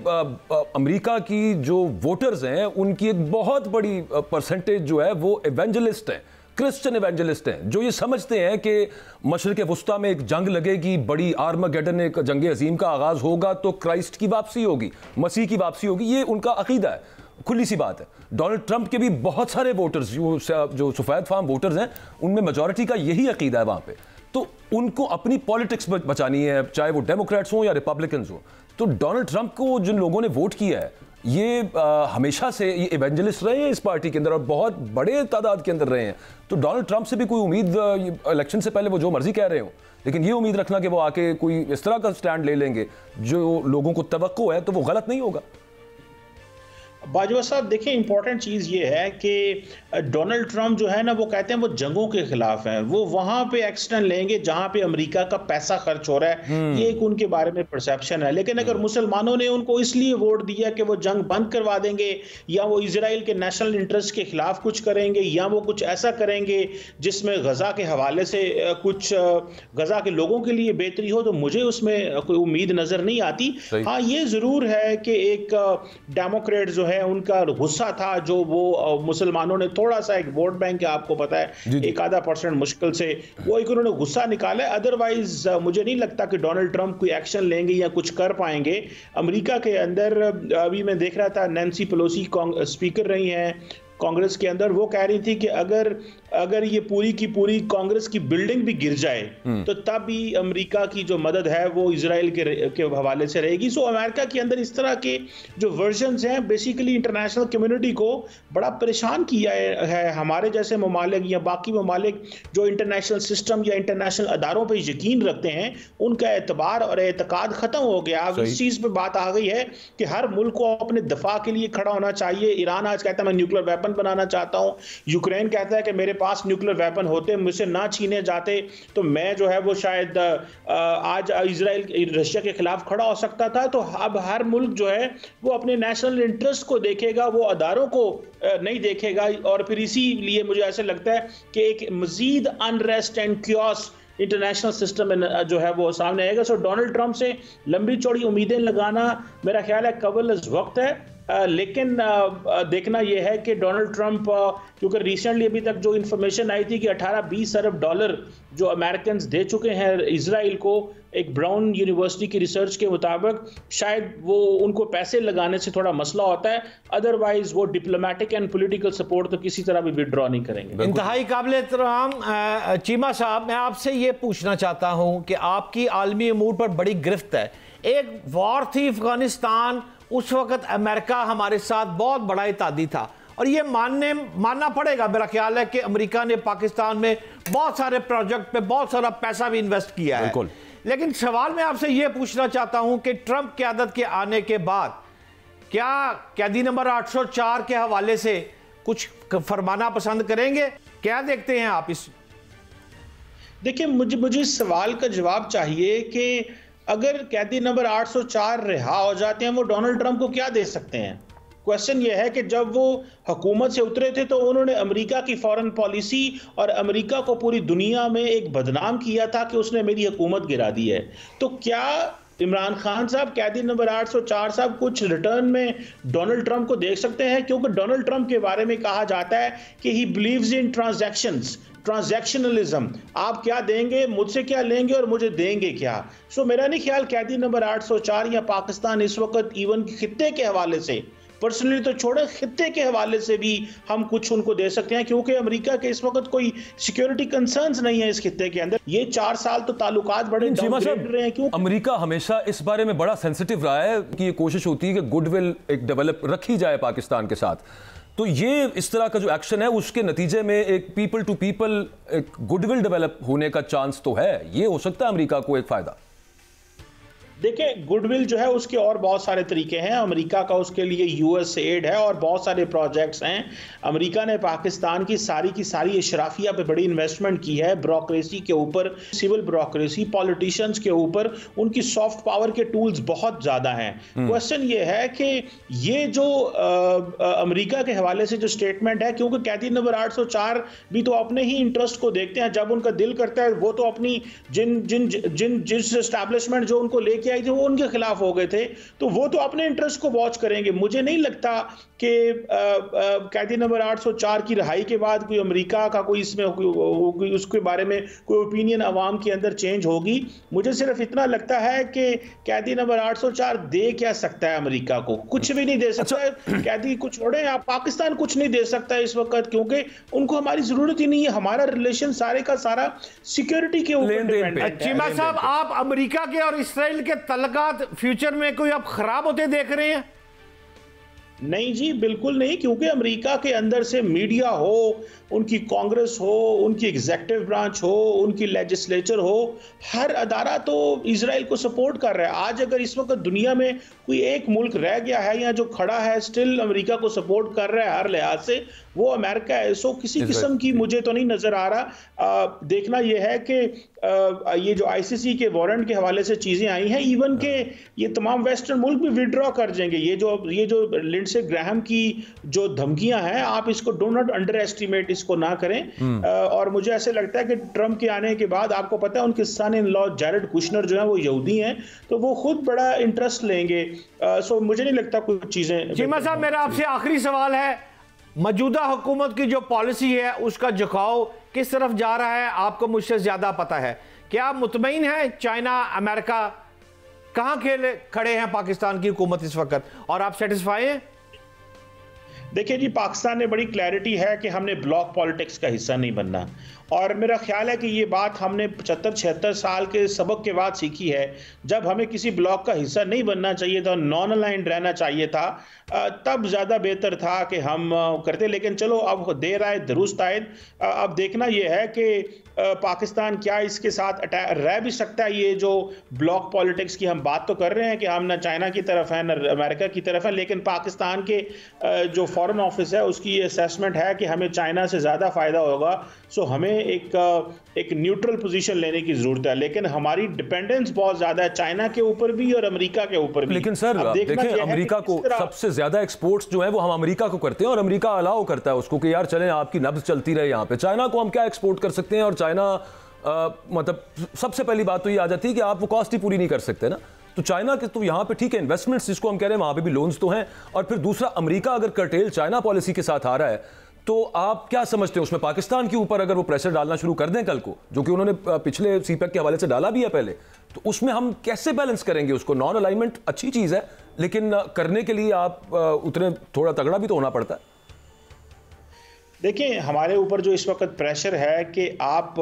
अमेरिका की जो वोटर्स हैं उनकी एक बहुत बड़ी परसेंटेज जो है वो एवेंजलिस्ट हैं, क्रिश्चियन एवेंजलिस्ट हैं, जो ये समझते हैं कि मशरिक वस्ता में एक जंग लगेगी, बड़ी आर्मगेडन एक जंग अजीम का आगाज़ होगा तो क्राइस्ट की वापसी होगी, मसीह की वापसी होगी। ये उनका अकीदा है, खुली सी बात है। डोनाल्ड ट्रंप के भी बहुत सारे वोटर्स जो सफ़ेद फार्म वोटर्स हैं उनमें मेजॉरिटी का यही अकीदा है वहाँ पे, तो उनको अपनी पॉलिटिक्स बचानी है, चाहे वो डेमोक्रेट्स हों या रिपब्लिकन्स हों। तो डोनाल्ड ट्रंप को जिन लोगों ने वोट किया है ये हमेशा से ये इवेंजलिस्ट रहे हैं इस पार्टी के अंदर और बहुत बड़े तादाद के अंदर रहे हैं। तो डोनाल्ड ट्रंप से भी कोई उम्मीद इलेक्शन से पहले वो जो मर्जी कह रहे हो, लेकिन ये उम्मीद रखना कि वो आके कोई इस तरह का स्टैंड ले लेंगे जो लोगों को तवक्को है, तो वो गलत नहीं होगा। बाजवा साहब देखें, इंपॉर्टेंट चीज़ ये है कि डोनाल्ड ट्रंप जो है ना, वो कहते हैं वो जंगों के खिलाफ हैं, वो वहाँ पे एक्शन लेंगे जहाँ पे अमेरिका का पैसा खर्च हो रहा है, ये एक उनके बारे में परसेप्शन है। लेकिन अगर मुसलमानों ने उनको इसलिए वोट दिया कि वो जंग बंद करवा देंगे, या वो इजराइल के नेशनल इंटरेस्ट के खिलाफ कुछ करेंगे, या वो कुछ ऐसा करेंगे जिसमें गजा के हवाले से कुछ गजा के लोगों के लिए बेहतरी हो, तो मुझे उसमें कोई उम्मीद नजर नहीं आती। हाँ, ये जरूर है कि एक डेमोक्रेट जो है उनका गुस्सा था, जो वो मुसलमानों ने थोड़ा सा एक वोट बैंक है, आपको पता है 1-आधा% मुश्किल से वो एक उन्होंने गुस्सा निकाला। अदरवाइज मुझे नहीं लगता कि डोनाल्ड ट्रंप कोई एक्शन लेंगे या कुछ कर पाएंगे। अमेरिका के अंदर अभी मैं देख रहा था, नैन्सी पेलोसी स्पीकर रही हैं कांग्रेस के अंदर, वो कह रही थी कि अगर ये पूरी की पूरी कांग्रेस की बिल्डिंग भी गिर जाए तो तब भी अमेरिका की जो मदद है वो इजराइल के हवाले से रहेगी। सो अमेरिका के अंदर इस तरह के जो वर्जन्स हैं बेसिकली इंटरनेशनल कम्युनिटी को बड़ा परेशान किया है। हमारे जैसे ममालिक या बाकी ममालिक जो इंटरनेशनल सिस्टम या इंटरनेशनल अदारों पर यकीन रखते हैं, उनका एतबार और एतकाद खत्म हो गया। अब इस चीज पर बात आ गई है कि हर मुल्क को अपने दफा के लिए खड़ा होना चाहिए। ईरान आज कहता है मैं न्यूक्लियर वेपन बनाना चाहता हूं, यूक्रेन कहता है कि मेरे पास न्यूक्लियर वेपन होते, मुझसे ना छीने जाते तो मैं जो है वो शायद आज इजराइल रशिया के खिलाफ खड़ा हो सकता था। तो अब हर मुल्क जो है वो अपने नेशनल इंटरेस्ट को देखेगा, वो अदारों को नहीं देखेगा। और फिर इसीलिए मुझे ऐसा लगता है कि एक मजीद unrest and chaos international system जो है वो सामने आएगा। सो डोनाल्ड ट्रंप से लंबी चौड़ी उम्मीदें लगाना मेरा ख्याल है कबल वक्त है। लेकिन देखना यह है कि डोनाल्ड ट्रंप, क्योंकि रिसेंटली अभी तक जो इंफॉर्मेशन आई थी कि 18-20 अरब डॉलर जो अमेरिकन दे चुके हैं इजराइल को, एक ब्राउन यूनिवर्सिटी की रिसर्च के मुताबिक, शायद वो उनको पैसे लगाने से थोड़ा मसला होता है। अदरवाइज वो डिप्लोमेटिक एंड पॉलिटिकल सपोर्ट तो किसी तरह भी विड्रॉ नहीं करेंगे। इंतहाई काबिल एहतराम चीमा साहब, मैं आपसे ये पूछना चाहता हूँ कि आपकी आलमी अमूर पर बड़ी गिरफ्त है। एक वॉर थी अफगानिस्तान, उस वक्त अमेरिका हमारे साथ बहुत बड़ा इत्तेहादी था, और ये मानना पड़ेगा मेरा ख्याल है कि अमेरिका ने पाकिस्तान में बहुत सारे प्रोजेक्ट पे बहुत सारा पैसा भी इन्वेस्ट किया है। लेकिन सवाल मैं आपसे ये पूछना चाहता हूं कि ट्रंप क़यादत के आने के बाद क्या कैदी नंबर 804 के हवाले से कुछ फरमाना पसंद करेंगे? क्या देखते हैं आप इस? देखिए, मुझे इस सवाल का जवाब चाहिए कि अगर कैदी नंबर 804 रिहा हो जाते हैं, वो डोनाल्ड ट्रंप को क्या दे सकते हैं? क्वेश्चन यह है कि जब वो हुकूमत से उतरे थे तो उन्होंने अमेरिका की फॉरेन पॉलिसी और अमेरिका को पूरी दुनिया में एक बदनाम किया था कि उसने मेरी हुकूमत गिरा दी है। तो क्या इमरान खान साहब, कैदी नंबर 804 साहब कुछ रिटर्न में डोनाल्ड ट्रंप को देख सकते हैं? क्योंकि डोनाल्ड ट्रंप के बारे में कहा जाता है कि ही बिलीव्स इन ट्रांजैक्शनलिज्म। आप क्या देंगे, मुझसे क्या लेंगे और मुझे देंगे क्या? सो मेरा नहीं ख्याल कैदी नंबर 804 या पाकिस्तान इस वक्त इवन खित्ते के हवाले से, पर्सनली तो छोड़े, खित्ते के हवाले से भी हम कुछ उनको दे सकते हैं, क्योंकि अमेरिका के इस वक्त कोई सिक्योरिटी कंसर्न्स नहीं है इस खित्ते के अंदर। ये 4 साल तो ताल्लुकात बड़े डाउनग्रेड रहे हैं। क्यों? अमेरिका हमेशा इस बारे में बड़ा सेंसिटिव रहा है कि ये कोशिश होती है कि गुडविल एक डेवलप रखी जाए पाकिस्तान के साथ। तो ये इस तरह का जो एक्शन है उसके नतीजे में एक पीपल टू पीपल एक गुडविल डेवलप होने का चांस तो है। ये हो सकता है अमेरिका को एक फायदा। देखिए, गुडविल जो है उसके और बहुत सारे तरीके हैं। अमेरिका का उसके लिए यूएस एड है और बहुत सारे प्रोजेक्ट्स हैं। अमेरिका ने पाकिस्तान की सारी अशराफिया पे बड़ी इन्वेस्टमेंट की है, ब्यूरोक्रेसी के ऊपर, सिविल ब्यूरोक्रेसी, पॉलिटिशियंस के ऊपर उनकी सॉफ्ट पावर के टूल्स बहुत ज़्यादा हैं। क्वेश्चन ये है कि ये जो अमेरिका के हवाले से जो स्टेटमेंट है, क्योंकि कैदी नंबर 804 भी तो अपने ही इंटरेस्ट को देखते हैं, जब उनका दिल करता है वो तो अपनी जिस एस्टैब्लिशमेंट जो उनको लेके आई थी वो उनके खिलाफ हो गए थे, तो वो तो अपने इंटरेस्ट को वॉच करेंगे। मुझे नहीं लगता कि कैदी नंबर 804 की रिहाई के बाद कोई अमेरिका का कोई इसमें उसके बारे में कोई ओपिनियन अवाम के अंदर चेंज होगी। मुझे सिर्फ इतना लगता है कि कैदी नंबर 804 दे क्या सकता है अमेरिका को? कुछ भी नहीं दे सकता है। कैदी को छोड़े, आप पाकिस्तान कुछ नहीं दे सकता है इस वक्त, क्योंकि उनको हमारी जरूरत ही नहीं है। हमारा रिलेशन सारे का सारा सिक्योरिटी के ऊपर डिपेंड है। चीमा साहब, आप अमेरिका के और इसराइल के तल्लुकात फ्यूचर में कोई आप खराब होते देख रहे हैं? नहीं जी, बिल्कुल नहीं, क्योंकि अमेरिका के अंदर से मीडिया हो, उनकी कांग्रेस हो, उनकी एग्जीक्यूटिव ब्रांच हो, उनकी लेजिस्लेचर हो, हर अदारा तो इजराइल को सपोर्ट कर रहा है। आज अगर इस वक्त दुनिया में कोई एक मुल्क रह गया है या जो खड़ा है स्टिल अमेरिका को सपोर्ट कर रहा है हर लिहाज से, वो अमेरिका है। सो किसी किस्म की मुझे तो नहीं नजर आ रहा। देखना यह है कि ये जो आईसीसी के वारंट के हवाले से चीजें आई हैं, इवन के ये तमाम वेस्टर्न मुल्क भी विड्रॉ कर जाएंगे। ये जो लिंडसे ग्राहम की जो धमकियां हैं, आप इसको डो नॉट अंडर एस्टिमेट, इसको ना करें। और मुझे ऐसे लगता है कि ट्रंप के आने के बाद, आपको पता है उनके सन इन लॉ जैरेड कुशनर जो है वो यहूदी हैं, तो वो खुद बड़ा इंटरेस्ट लेंगे। सो मुझे नहीं लगता कुछ चीजें। चीमा साहब, मेरा आपसे आखिरी सवाल है, मौजूदा हुकूमत की जो पॉलिसी है उसका झुकाव किस तरफ जा रहा है, आपको मुझसे ज्यादा पता है। क्या आप मुतमईन हैं? चाइना, अमेरिका कहां खड़े हैं पाकिस्तान की हुकूमत इस वक्त, और आप सेटिस्फाई हैं? देखिए जी, पाकिस्तान में बड़ी क्लैरिटी है कि हमने ब्लॉक पॉलिटिक्स का हिस्सा नहीं बनना, और मेरा ख्याल है कि ये बात हमने 75-76 साल के सबक के बाद सीखी है। जब हमें किसी ब्लॉक का हिस्सा नहीं बनना चाहिए था, नॉन अलाइंड रहना चाहिए था, तब ज़्यादा बेहतर था कि हम करते। लेकिन चलो, अब देर आए दुरुस्त आए। अब देखना यह है कि पाकिस्तान क्या इसके साथ रह भी सकता है। ये जो ब्लॉक पॉलिटिक्स की हम बात तो कर रहे हैं कि हम ना चाइना की तरफ हैं ना अमेरिका की तरफ हैं, लेकिन पाकिस्तान के जो फॉरेन ऑफिस है उसकी ये असेसमेंट है कि हमें चाइना से ज़्यादा फ़ायदा होगा। सो हमें एक न्यूट्रल पोजीशन लेने की ज़रूरत है, लेकिन हमारी डिपेंडेंस बहुत ज़्यादा है चाइना के ऊपर भी और अमेरिका के ऊपर भी। लेकिन सर देखें, अमेरिका को सबसे ज़्यादा एक्सपोर्ट्स जो है वो हम अमेरिका को करते हैं, और अमेरिका अलाउ करता है उसको कि यार चलें, आपकी नब्ज चलती रहे यहाँ पे। चाइना को हम क्या एक्सपोर्ट कर सकते हैं? और चाइना मतलब सबसे पहली बात तो ये आ जाती है कि आप वो कॉस्ट ही पूरी नहीं कर सकते ना। तो चाइना के तो यहाँ पे ठीक है, इन्वेस्टमेंट्स जिसको हम कह रहे हैं वहाँ पे भी लोन्स तो हैं, और फिर दूसरा अमेरिका अगर कर्टेल चाइना पॉलिसी के साथ आ रहा है, तो आप क्या समझते हैं उसमें पाकिस्तान के ऊपर अगर वो प्रेशर डालना शुरू कर दें कल को, जो कि उन्होंने पिछले सीपैक के हवाले से डाला भी है पहले, तो उसमें हम कैसे बैलेंस करेंगे उसको? नॉन अलाइनमेंट अच्छी चीज़ है, लेकिन करने के लिए आप उतने थोड़ा तगड़ा भी तो होना पड़ता है। देखिए, हमारे ऊपर जो इस वक्त प्रेशर है कि आप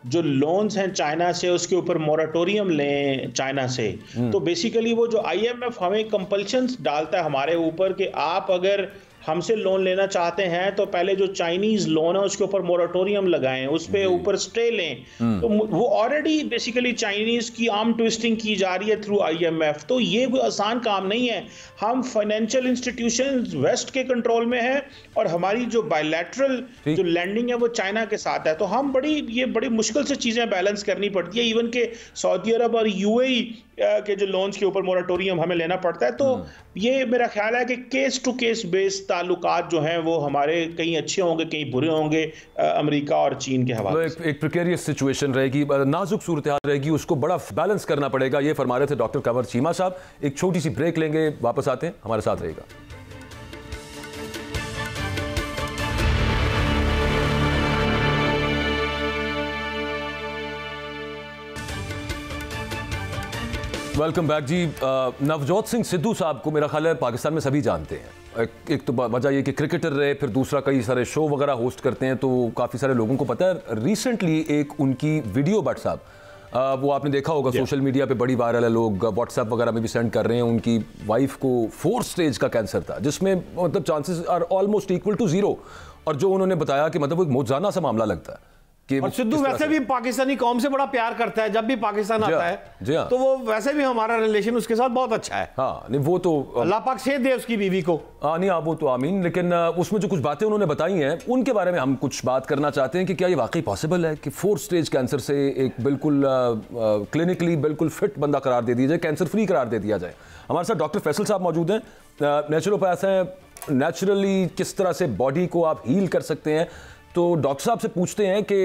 जो लोन्स हैं चाइना से उसके ऊपर मोराटोरियम लें चाइना से, तो बेसिकली वो जो IMF हमें कंपल्शंस डालता है हमारे ऊपर कि आप अगर हमसे लोन लेना चाहते हैं तो पहले जो चाइनीज लोन है उसके ऊपर मोराटोरियम लगाएं, उस पे ऊपर स्टे लें। तो वो ऑलरेडी बेसिकली चाइनीज की आर्म ट्विस्टिंग की जा रही है थ्रू IMF। तो ये कोई आसान काम नहीं है। हम फाइनेंशियल इंस्टीट्यूशंस वेस्ट के कंट्रोल में है, और हमारी जो बायलैटरल जो लैंडिंग है वो चाइना के साथ है। तो हम बड़ी मुश्किल से चीजें बैलेंस करनी पड़ती है। इवन के सऊदी अरब और UAE के जो लोन्स के ऊपर मोराटोरियम हमें लेना पड़ता है। तो ये मेरा ख्याल है कि केस टू केस बेस्ड ताल्लुकात जो हैं वो हमारे कहीं अच्छे होंगे, कहीं बुरे होंगे अमेरिका और चीन के हवाले से। एक प्रिकेरियस सिचुएशन रहेगी, नाजुक सूरत हाल रहेगी, उसको बड़ा बैलेंस करना पड़ेगा। ये फरमा रहे थे डॉक्टर कंवर चीमा साहब। एक छोटी सी ब्रेक लेंगे, वापस आते हैं, हमारे साथ रहेगा। वेलकम बैक जी। नवजोत सिंह सिद्धू साहब को मेरा ख्याल है पाकिस्तान में सभी जानते हैं। एक तो वजह ये कि क्रिकेटर रहे, फिर दूसरा कई सारे शो वगैरह होस्ट करते हैं, तो काफ़ी सारे लोगों को पता है। रिसेंटली एक उनकी वीडियो बट साहब, वो आपने देखा होगा सोशल मीडिया पे बड़ी वायरल है, लोग व्हाट्सएप वगैरह में भी सेंड कर रहे हैं। उनकी वाइफ को 4th स्टेज का कैंसर था, जिसमें मतलब chances are almost equal to 0। और जो उन्होंने बताया कि मतलब वो एक मौजाना सा मामला लगता है। और सिद्धू वैसे भी पाकिस्तानी कौम से बड़ा प्यार करता है, जब भी पाकिस्तान आता है तो वो वैसे भी हमारा रिलेशन उसके साथ बहुत अच्छा है। हाँ, नहीं वो तो अल्लाह पाक सेहत दे उसकी बीवी को। हाँ नहीं, वो तो आमीन। लेकिन उसमें जो कुछ बातें उन्होंने बताई हैं उनके बारे में हम कुछ बात करना चाहते हैं कि क्या ये वाकई पॉसिबल है कि 4th स्टेज कैंसर से एक बिल्कुल क्लिनिकली बिल्कुल फिट बंदा करार दे दिया जाए, कैंसर फ्री करार दे दिया जाए। हमारे साथ डॉक्टर फैसल साहब मौजूद हैं, नेचुरोपैथ हैं। नेचुरली किस तरह से बॉडी को आप हील कर सकते हैं, तो डॉक्टर साहब से पूछते हैं कि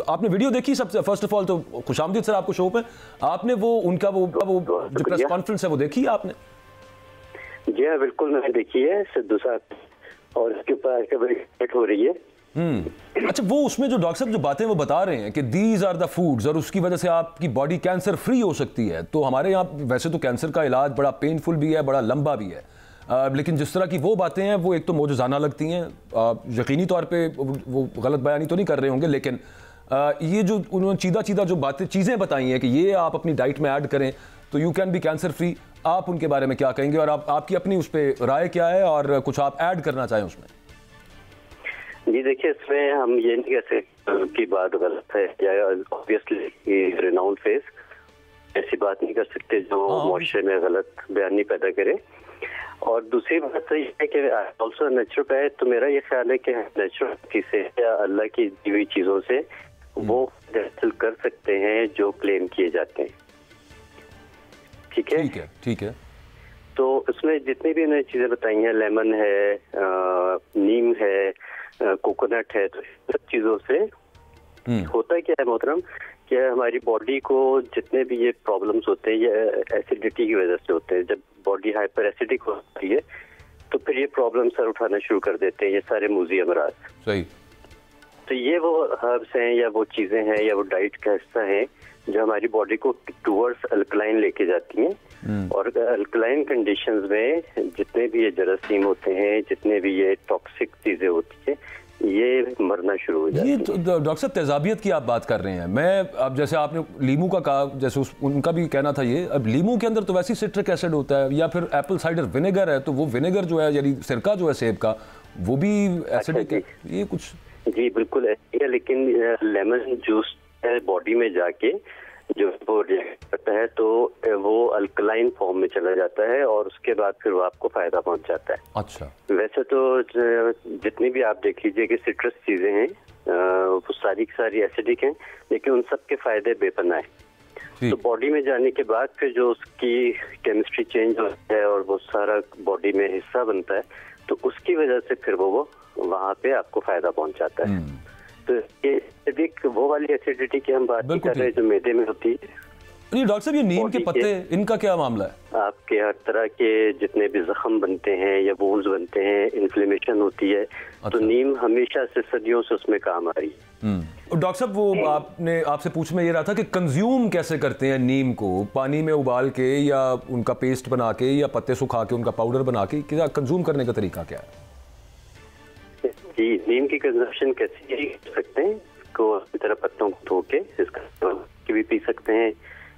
आपने वीडियो देखी? सबसे फर्स्ट ऑफ ऑल तो खुशामदीद सर आपको शो पे। आपने वो उनका वो जो प्रेस कॉन्फ्रेंस है वो देखी है आपने? जी हाँ, बिल्कुल मैंने देखी है सिद्धू साहब, और इसके ऊपर आज बड़ी डिबेट हो रही है। अच्छा, वो उसमें जो डॉक्टर साहब जो बातें वो बता रहे हैं कि दीज आर द फूड्स, और उसकी वजह से आपकी बॉडी कैंसर फ्री हो सकती है। तो हमारे यहाँ वैसे तो कैंसर का इलाज बड़ा पेनफुल भी है, बड़ा लंबा भी है, लेकिन जिस तरह की वो बातें हैं वो एक तो मौजूदाना लगती हैं। यकीनी तौर पे वो गलत बयानी तो नहीं कर रहे होंगे, लेकिन ये जो उन्होंने चीदा जो चीज़ें बताई हैं कि ये आप अपनी डाइट में ऐड करें तो you can be cancer free, आप उनके बारे में क्या कहेंगे और आपकी अपनी उस पर राय क्या है और कुछ आप ऐड करना चाहें उसमें? जी देखिए, इसमें हम ये नहीं कह सकते कि बात गलत है या ऑब्वियसली रिनाउंड फेस, ऐसी बात नहीं कर सकते जो मुआशरे में गलत बयानी पैदा करे। और दूसरी बात तो ये है कि ऑल्सो नेचुरोपैथ, तो मेरा ये ख्याल है कि नेचुरोपैथी से या अल्लाह की दी हुई चीज़ों से वो हासिल कर सकते हैं जो क्लेम किए जाते हैं। ठीक है, ठीक है। तो उसमें जितनी भी मैंने चीज़ें बताई हैं, लेमन है, नीम है, कोकोनट है, तो सब चीज़ों से होता क्या है मोहतरम, कि हमारी बॉडी को जितने भी ये प्रॉब्लम्स होते हैं ये एसिडिटी की वजह से होते हैं। जब बॉडी हाइपर एसिडिक होती है तो फिर ये प्रॉब्लम सर उठाना शुरू कर देते हैं, ये सारे मूजी अमराज। सही। तो ये वो हर्ब्स हैं या वो चीज़ें हैं या वो डाइट का हिस्सा है जो हमारी बॉडी को टूवर्ड्स अल्कलाइन लेके जाती हैं। और अल्कलाइन कंडीशंस में जितने भी ये जरासीम होते हैं, जितने भी ये टॉक्सिक चीज़ें होती हैं, ये मरना शुरू हो जाती है। ये डॉक्टर साहब तेजाबियत की आप बात कर रहे हैं, मैं अब जैसे आपने लीमू का कहा, जैसे उनका भी कहना था ये, अब लीमू के अंदर तो वैसे ही सिट्रिक एसिड होता है, या फिर एप्पल साइडर विनेगर है, तो वो विनेगर जो है यानी सिरका जो है सेब का, वो भी एसिडिक है, ये कुछ? जी बिल्कुल ऐसी है, लेकिन लेमन जूस बॉडी में जाके जो वो रिएक्ट करता है तो वो अल्कलाइन फॉर्म में चला जाता है और उसके बाद फिर वो आपको फायदा पहुंच जाता है। अच्छा। वैसे तो जितनी भी आप देख लीजिए कि सिट्रस चीजें हैं वो सारी की सारी एसिडिक हैं, लेकिन उन सब के फायदे बेपना है। तो बॉडी में जाने के बाद फिर जो उसकी केमिस्ट्री चेंज होता है और वो सारा बॉडी में हिस्सा बनता है, तो उसकी वजह से फिर वो वहाँ पे आपको फायदा पहुंचाता है। तो ये एसिडिक वो वाली एसिडिटी की हम बात कर रहे हैं जो मैदे में होती है। नहीं डॉक्टर साहब, ये नीम के पत्ते, इनका क्या मामला है? आपके हर तरह के जितने भी जख्म बनते हैं या वुंड्स बनते हैं, इन्फ्लेमेशन होती है, तो नीम हमेशा से सदियों से उसमें काम आ रही है। डॉक्टर साहब, वो आपसे पूछना ये रहा था कि कंज्यूम कैसे करते हैं नीम को, पानी में उबाल के या उनका पेस्ट बना के या पत्ते सुखा के उनका पाउडर बना के, क्या कंज्यूम करने का तरीका क्या है? जी, नीम की कंजम्पशन कैसे कर सकते हैं, इसको इस तरह पत्तों को धो के इसका भी पी सकते हैं,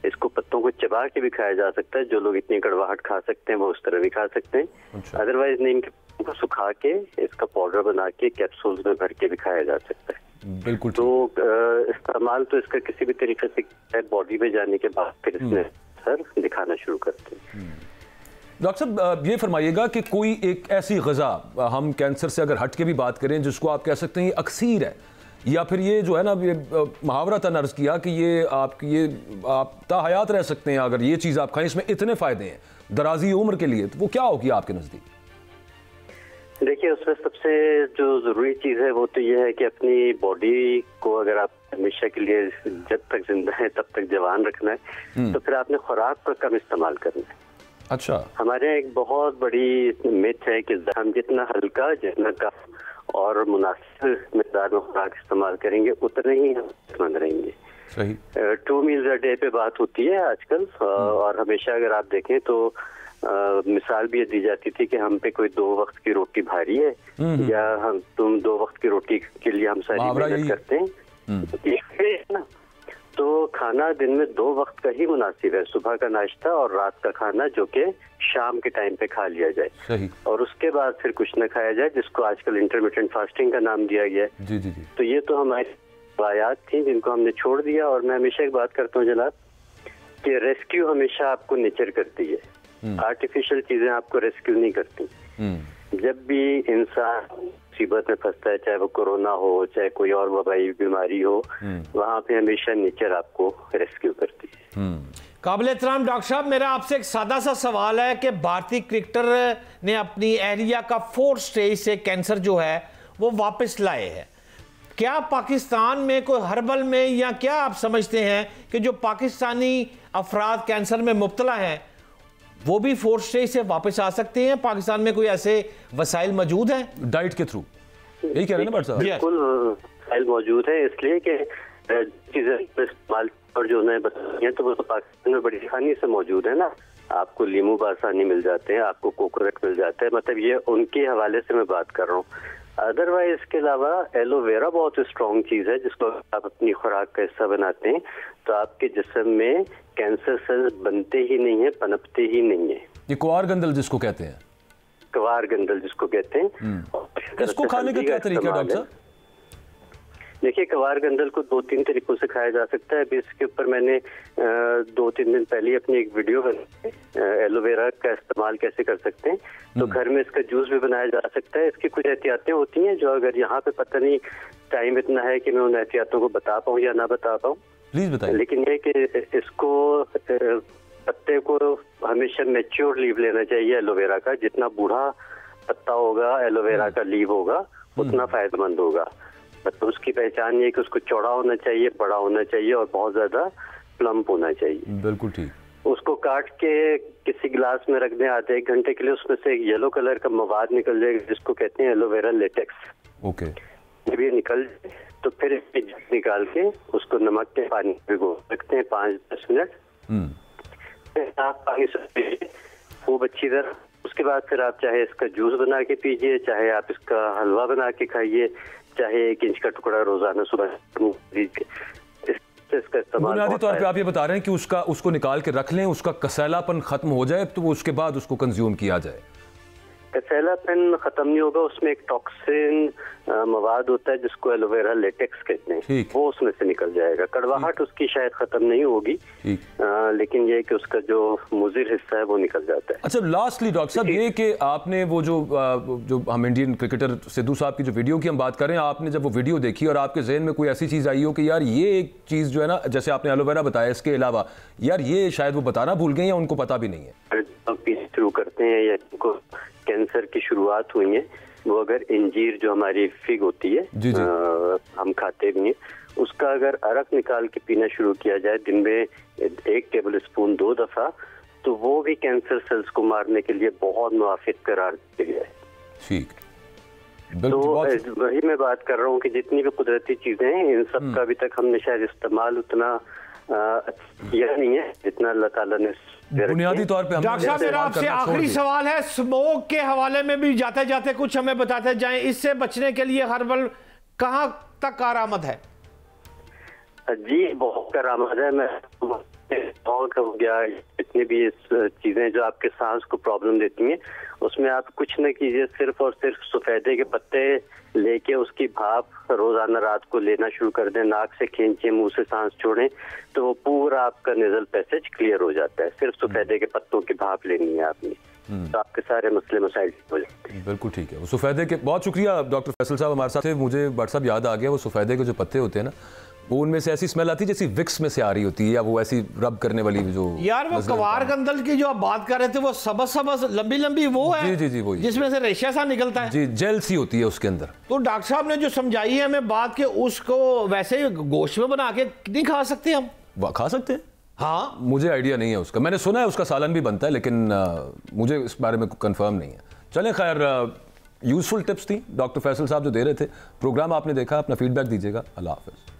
इसको पत्तों को चबा के भी खाया जा सकता है, जो लोग इतनी कड़वाहट खा सकते हैं वो उस तरह भी खा सकते हैं। अदरवाइज नीम के पत्तों को सुखा के इसका पाउडर बना के कैप्सूल्स में भर के भी खाया जा सकता है। बिल्कुल। तो इस्तेमाल तो इसका किसी भी तरीके से बॉडी में जाने के बाद फिर इसमें असर दिखाना शुरू करते हैं। डॉक्टर साहब, ये फरमाइएगा कि कोई एक ऐसी गज़ा, हम कैंसर से अगर हट के भी बात करें, जिसको आप कह सकते हैं ये अक्सीर है, या फिर ये जो है ना, ये मुहावरा तन अर्ज़ किया कि ये आप ताहयात रह सकते हैं अगर ये चीज़ आप खाएं, इसमें इतने फ़ायदे हैं दराजी उम्र के लिए, तो वो क्या होगी आपके नज़दीक? देखिए, उसमें सबसे जो ज़रूरी चीज़ है वो तो ये है कि अपनी बॉडी को अगर आप हमेशा के लिए जब तक जिंदा है तब तक जवान रखना है, तो फिर आपने खुराक पर कम इस्तेमाल करना है। अच्छा। हमारे एक बहुत बड़ी मिथ है कि हम जितना हल्का, जितना कम और मुनासिब मिकदार में खुराक इस्तेमाल करेंगे उतने ही हम सेहतमंद रहेंगे। सही। 2 मील्स अ डे पे बात होती है आजकल, और हमेशा अगर आप देखें तो मिसाल भी ये दी जाती थी कि हम पे कोई 2 वक्त की रोटी भारी है, या तुम 2 वक्त की रोटी के लिए हम सारी मेहनत करते हैं ना। तो खाना दिन में 2 वक्त का ही मुनासिब है, सुबह का नाश्ता और रात का खाना, जो कि शाम के टाइम पे खा लिया जाए। सही। और उसके बाद फिर कुछ न खाया जाए, जिसको आजकल इंटरमिटेंट फास्टिंग का नाम दिया गया है। जी। तो ये तो हमारी रवायात थी जिनको हमने छोड़ दिया। और मैं हमेशा एक बात करता हूँ जनाब, कि रेस्क्यू हमेशा आपको नेचर करती है, आर्टिफिशियल चीजें आपको रेस्क्यू नहीं करती। जब भी इंसान मुसीबत में फंसता है, चाहे वो कोरोना हो, चाहे कोई और वबाई बीमारी हो, वहाँ पे हमेशा नेचर आपको रेस्क्यू करती है। काबिल एहतराम डॉक्टर साहब, मेरा आपसे एक सादा सा सवाल है कि भारतीय क्रिकेटर ने अपनी एहलिया का 4th स्टेज से कैंसर जो है वो वापस लाए हैं। क्या पाकिस्तान में कोई हर्बल में, या क्या आप समझते हैं कि जो पाकिस्तानी अफराद कैंसर में मुब्तला हैं वो भी 4th स्टेज से वापस आ सकते हैं? पाकिस्तान में कोई ऐसे वसाइल मौजूद हैं डाइट के थ्रू? यही कह रहे हैं ना डॉक्टर साहब? बिल्कुल वसाइल मौजूद है, इसलिए कि चीजें इस्तेमाल और जो उन्हें बताई हैं तो वो तो पाकिस्तान में बड़ी आसानी से मौजूद है ना। आपको लीमू बासानी मिल जाते हैं, आपको कोकोनट मिल जाता है, मतलब ये उनके हवाले से मैं बात कर रहा हूँ। अदरवाइज इसके अलावा एलोवेरा बहुत स्ट्रॉन्ग चीज है, जिसको आप अपनी खुराक का हिस्सा बनाते हैं तो आपके जिस्म में कैंसर सेल्स बनते ही नहीं है, पनपते ही नहीं है। ये क्वार गंदल जिसको कहते हैं, क्वार गंदल जिसको कहते हैं। इसको खाने का क्या तरीका है डॉक्टर साहब? देखिए, क्वार गंदल को 2-3 तरीकों से खाया जा सकता है। अभी इसके ऊपर मैंने 2-3 दिन पहले अपनी एक वीडियो बनाई, एलोवेरा का इस्तेमाल कैसे कर सकते हैं। तो घर में इसका जूस भी बनाया जा सकता है। इसकी कुछ एहतियातें होती हैं जो अगर यहाँ पे पता नहीं टाइम इतना है कि मैं उन एहतियातों को बता पाऊँ या ना बता पाऊँ, प्लीज बताइए। लेकिन ये कि इसको पत्ते को हमेशा मैच्योर लीव लेना चाहिए एलोवेरा का। जितना बूढ़ा पत्ता होगा एलोवेरा का लीव होगा उतना फायदेमंद होगा। तो उसकी पहचान ये कि उसको चौड़ा होना चाहिए, बड़ा होना चाहिए और बहुत ज्यादा प्लम्प होना चाहिए। बिल्कुल ठीक। उसको काट के किसी गिलास में रख दें आधे 1 घंटे के लिए, उसमें से एक येलो कलर का मवाद निकल जाएगा जिसको कहते हैं एलोवेरा लेटेक्स। ओके। जब ये निकल जाए तो फिर निकाल के उसको नमक के पानी में भिगो रखते हैं 5-10 मिनट। आप पानी से खूब अच्छी तरह, उसके बाद फिर आप चाहे इसका जूस बना के पीजिए, चाहे आप इसका हलवा बना के खाइए, चाहे 1 इंच का टुकड़ा रोजाना सुबह इसका इस्तेमाल। बुनियादी तौर पे आप ये बता रहे हैं कि उसको निकाल के रख लें, उसका कसैलापन खत्म हो जाए तो उसके बाद उसको कंज्यूम किया जाए। कसैलापन खत्म नहीं होगा, उसमें एक टॉक्सिन मवाद होता है जिसको एलोवेरा लेटेक्स कहते हैं, वो उसमें से निकल जाएगा। कड़वाहट उसकी शायद खत्म नहीं होगी, लेकिन ये कि उसका जो मुजिर हिस्सा है वो निकल जाता है। अच्छा, लास्टली डॉक्टर साहब, ये कि आपने वो जो हम इंडियन क्रिकेटर सिद्धू साहब की जो वीडियो की हम बात कर रहे हैं, आपने जब वो वीडियो देखी और आपके जहन में कोई ऐसी चीज आई हो कि यार ये एक चीज जो है ना, जैसे आपने एलोवेरा बताया, इसके अलावा यार ये शायद वो बताना भूल गए या उनको पता भी नहीं है। शुरू करते हैं या इनको कैंसर की शुरुआत हुई है, वो अगर इंजीर जो हमारी फिग होती है हम खाते भी हैं, उसका अगर अरक निकाल के पीना शुरू किया जाए दिन में 1 टेबल स्पून 2 दफा, तो वो भी कैंसर सेल्स को मारने के लिए बहुत मुआफिक करार दिया है। ठीक। तो वही मैं बात कर रहा हूँ कि जितनी भी कुदरती चीजें हैं इन सब का अभी तक हमने शायद इस्तेमाल उतना किया नहीं है जितना अल्लाह ताला ने। बुनियादी तौर पे डॉक्टर साहब, मेरा आपसे आखिरी सवाल है, स्मोक के हवाले में भी जाते जाते कुछ हमें बताते जाएं, इससे बचने के लिए हर्बल कहाँ तक कारआमद है? जी बहुत कारआमद है। मैं हो गया, जितनी भी चीजें जो आपके सांस को प्रॉब्लम देती हैं उसमें आप कुछ न कीजिए, सिर्फ और सिर्फ सफेदे के पत्ते लेके उसकी भाप रोजाना रात को लेना शुरू कर दें, नाक से खींचे, मुंह से सांस छोड़ें, तो वो पूरा आपका नेजल पैसेज क्लियर हो जाता है। सिर्फ सफेदे के पत्तों की भाप लेनी है आपने, तो आपके सारे मसले मसाइल हो जाते हैं। बिल्कुल ठीक है। वो सफेदे के, बहुत शुक्रिया डॉक्टर फैसल साहब हमारे साथ थे। मुझे व्हाट्सएप याद आ गया, वो सफेदे के जो पत्ते होते हैं ना, वो उनमें से ऐसी स्मेल आती है जैसी विक्स में से आ रही होती है, या वो ऐसी रब करने वाली जो यार वो कवार गंदल की जो आप बात कर रहे थे, वो सबज सबज लंबी लंबी वो है। जी जी वो जिसमें से रेशा सा निकलता है। जी, जेल सी होती है उसके अंदर। तो डॉक्टर साहब ने जो समझाई है हमें बात के, उसको वैसे ही गोश्त में बना के नहीं खा सकते हम? खा सकते हैं। हाँ, मुझे आइडिया नहीं है उसका, मैंने सुना है उसका सालन भी बनता है, लेकिन मुझे इस बारे में कंफर्म नहीं है। चलें, खैर यूजफुल टिप्स थी डॉक्टर फैसल साहब जो दे रहे थे। प्रोग्राम आपने देखा, अपना फीडबैक दीजिएगा। अल्लाह हाफिज़।